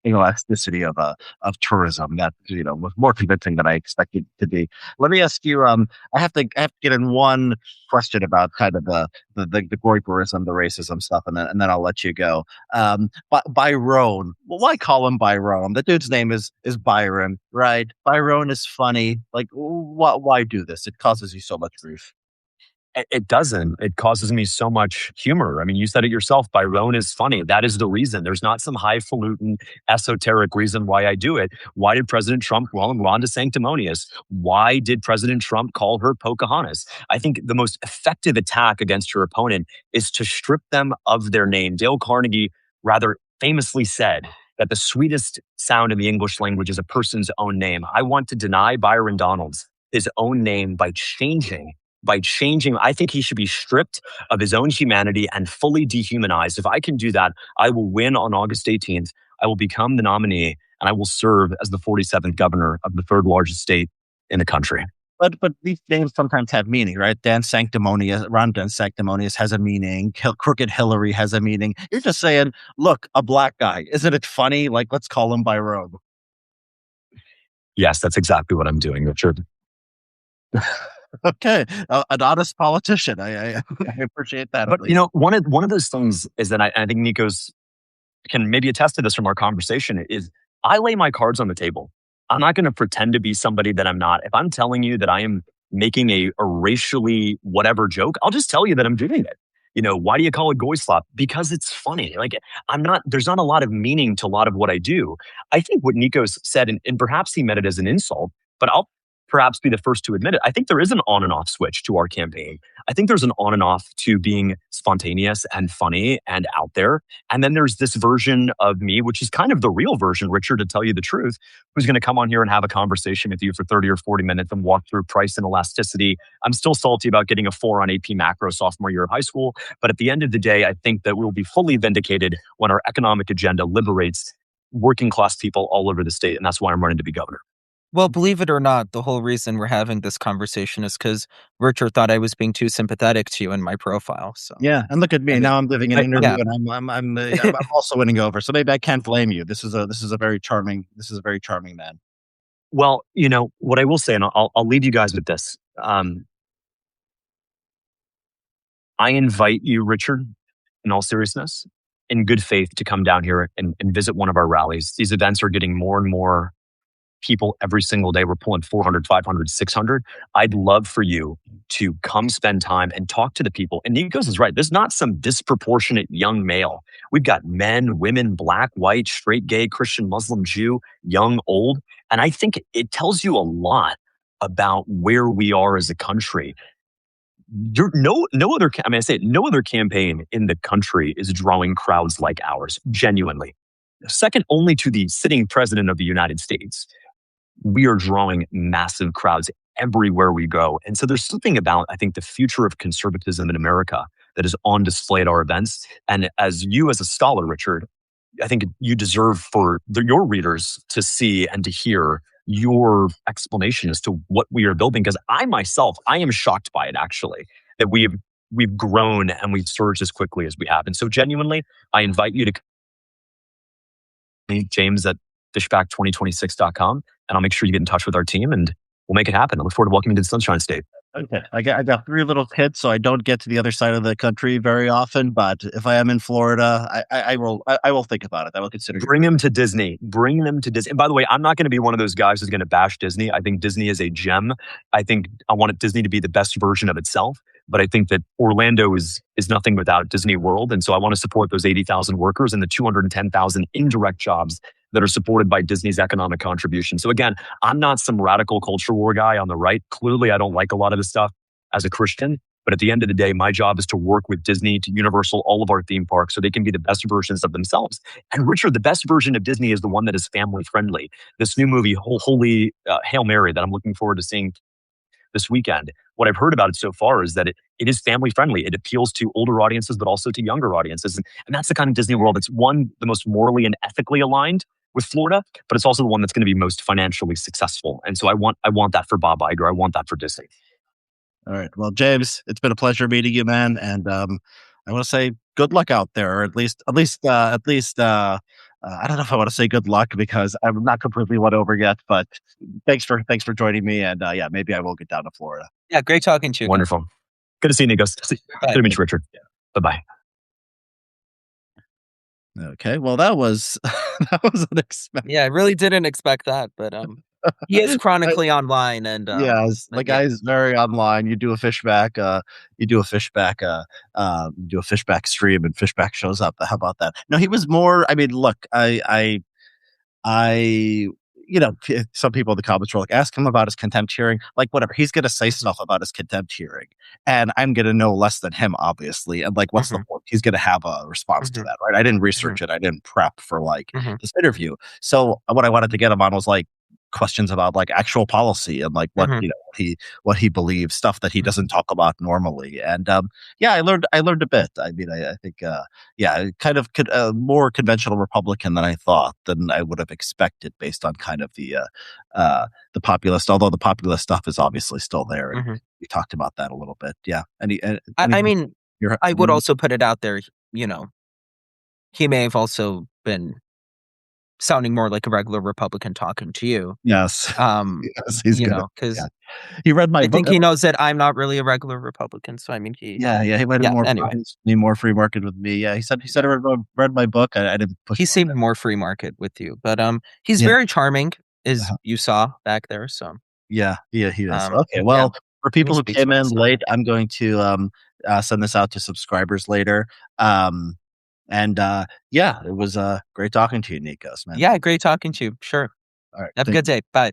elasticity of tourism that was more convincing than I expected it to be. Let me ask you. I have to get in one question about kind of the goiperism, the racism stuff, and then I'll let you go. Byron. Well, why call him Byron? The dude's name is Byron, right? Byron is funny. Like, why do this? It causes you so much grief. It doesn't. It causes me so much humor. I mean, you said it yourself. Byron is funny. That is the reason. There's not some highfalutin, esoteric reason why I do it. Why did President Trump call him Rhonda Sanctimonious? Why did President Trump call her Pocahontas? I think the most effective attack against your opponent is to strip them of their name. Dale Carnegie rather famously said that the sweetest sound in the English language is a person's own name. I want to deny Byron Donalds his own name by changing. I think he should be stripped of his own humanity and fully dehumanized. If I can do that, I will win on August 18th. I will become the nominee and I will serve as the 47th governor of the third largest state in the country. But these names sometimes have meaning, right? Ron Dan Sanctimonious has a meaning. Crooked Hillary has a meaning. You're just saying, look, a black guy. Isn't it funny? Like, let's call him Byron. Yes, that's exactly what I'm doing, Richard. Okay, an honest politician. I appreciate that. But one of those things is that I think Nikos can maybe attest to this from our conversation is I lay my cards on the table. I'm not going to pretend to be somebody that I'm not. If I'm telling you that I am making a racially whatever joke, I'll just tell you that I'm doing it. Why do you call it goy slop? Because it's funny. Like there's not a lot of meaning to a lot of what I do. I think what Nikos said, and perhaps he meant it as an insult, but I'll perhaps be the first to admit it. I think there is an on and off switch to our campaign. I think there's an on and off to being spontaneous and funny and out there. And then there's this version of me, which is kind of the real version, Richard, to tell you the truth, who's going to come on here and have a conversation with you for 30 or 40 minutes and walk through price and elasticity. I'm still salty about getting a 4 on AP macro sophomore year of high school. But at the end of the day, I think that we'll be fully vindicated when our economic agenda liberates working class people all over the state. And that's why I'm running to be governor. Well, believe it or not, the whole reason we're having this conversation is because Richard thought I was being too sympathetic to you in my profile. So yeah, and look at me now. I'm living an interview, yeah. and I'm also winning over. So maybe I can't blame you. This is a very charming man. Well, what I will say, and I'll leave you guys with this. I invite you, Richard, in all seriousness, in good faith, to come down here and visit one of our rallies. These events are getting more and more people every single day. We're pulling 400, 500, 600. I'd love for you to come spend time and talk to the people. And Nikos is right. There's not some disproportionate young male. We've got men, women, black, white, straight, gay, Christian, Muslim, Jew, young, old. And I think it tells you a lot about where we are as a country. No other campaign in the country is drawing crowds like ours, genuinely. Second only to the sitting president of the United States. We are drawing massive crowds everywhere we go. And so there's something about, I think, the future of conservatism in America that is on display at our events. And as a scholar, Richard, I think you deserve for your readers to see and to hear your explanation as to what we are building. Because I am shocked by it, actually, that we've grown and we've surged as quickly as we have. And so genuinely, I invite you to James at fishback2026.com, and I'll make sure you get in touch with our team and we'll make it happen. I look forward to welcoming you to the Sunshine State. Okay. I got 3 little kids, so I don't get to the other side of the country very often, but if I am in Florida, I will think about it. I will consider Bring them to Disney. Bring them to Disney. And by the way, I'm not going to be one of those guys who's going to bash Disney. I think Disney is a gem. I think I want Disney to be the best version of itself. But I think that Orlando is nothing without Disney World. And so I want to support those 80,000 workers and the 210,000 indirect jobs that are supported by Disney's economic contribution. So again, I'm not some radical culture war guy on the right. Clearly, I don't like a lot of this stuff as a Christian. But at the end of the day, my job is to work with Disney, to Universal, all of our theme parks, so they can be the best versions of themselves. And Richard, the best version of Disney is the one that is family friendly. This new movie, Holy Hail Mary, that I'm looking forward to seeing this weekend. What I've heard about it so far is that it is family friendly. It appeals to older audiences, but also to younger audiences. And that's the kind of Disney World that's the most morally and ethically aligned with Florida, but it's also the one that's going to be most financially successful. And so I want that for Bob Iger. I want that for Disney. All right. Well, James, it's been a pleasure meeting you, man. And I want to say good luck out there, or at least I don't know if I want to say good luck because I'm not completely won over yet. But thanks for joining me, and yeah, maybe I will get down to Florida. Yeah, great talking to you again. Wonderful. Good to see you, Nikos. Bye. Good to meet you, Richard. Bye bye. Okay, well that was that was unexpected. Yeah, I really didn't expect that, but he is chronically online, and Yes, the yeah. guy's very online. You do a Fishback, you do a Fishback stream, and Fishback shows up. How about that? No, he was more. I mean, look, I, some people in the comments were like, ask him about his contempt hearing. Like, whatever. He's going to say stuff about his contempt hearing. And I'm going to know less than him, obviously. And like, what's the Mhm, point? He's going to have a response to mhm, that, right? I didn't mhm, research it. I didn't prep for like mhm, this interview. So what I wanted to get him on was like questions about like actual policy and like what, mhm, what he believes, stuff that he mhm, doesn't talk about normally. And yeah, I learned a bit. I mean, I think yeah, kind of more conventional Republican than I thought, than I would have expected based on kind of the populist. Although the populist stuff is obviously still there, and mhm. we talked about that a little bit. Yeah. I Anything mean, you're, I would also put it out there, you know, he may have also been sounding more like a regular Republican talking to you. yes, Um, yes, he's good. Because Yeah, he read my I book. think he knows that I'm not really a regular Republican, so I mean, Yeah, he might have yeah, more anyway. be more free market with me. Yeah, he said Yeah. he read my book. I didn't push He him on seemed that. more free market with you, but, he's Yeah. very charming, as Uh-huh. you saw back there, so, Yeah, yeah, he is. Okay, yeah, well, for he people who speaks came for in himself. late, I'm going to send this out to subscribers later. Um, and yeah, it was great talking to you, Nikos, man. Yeah, great talking to you, sure. All right, Have a thank good day, bye.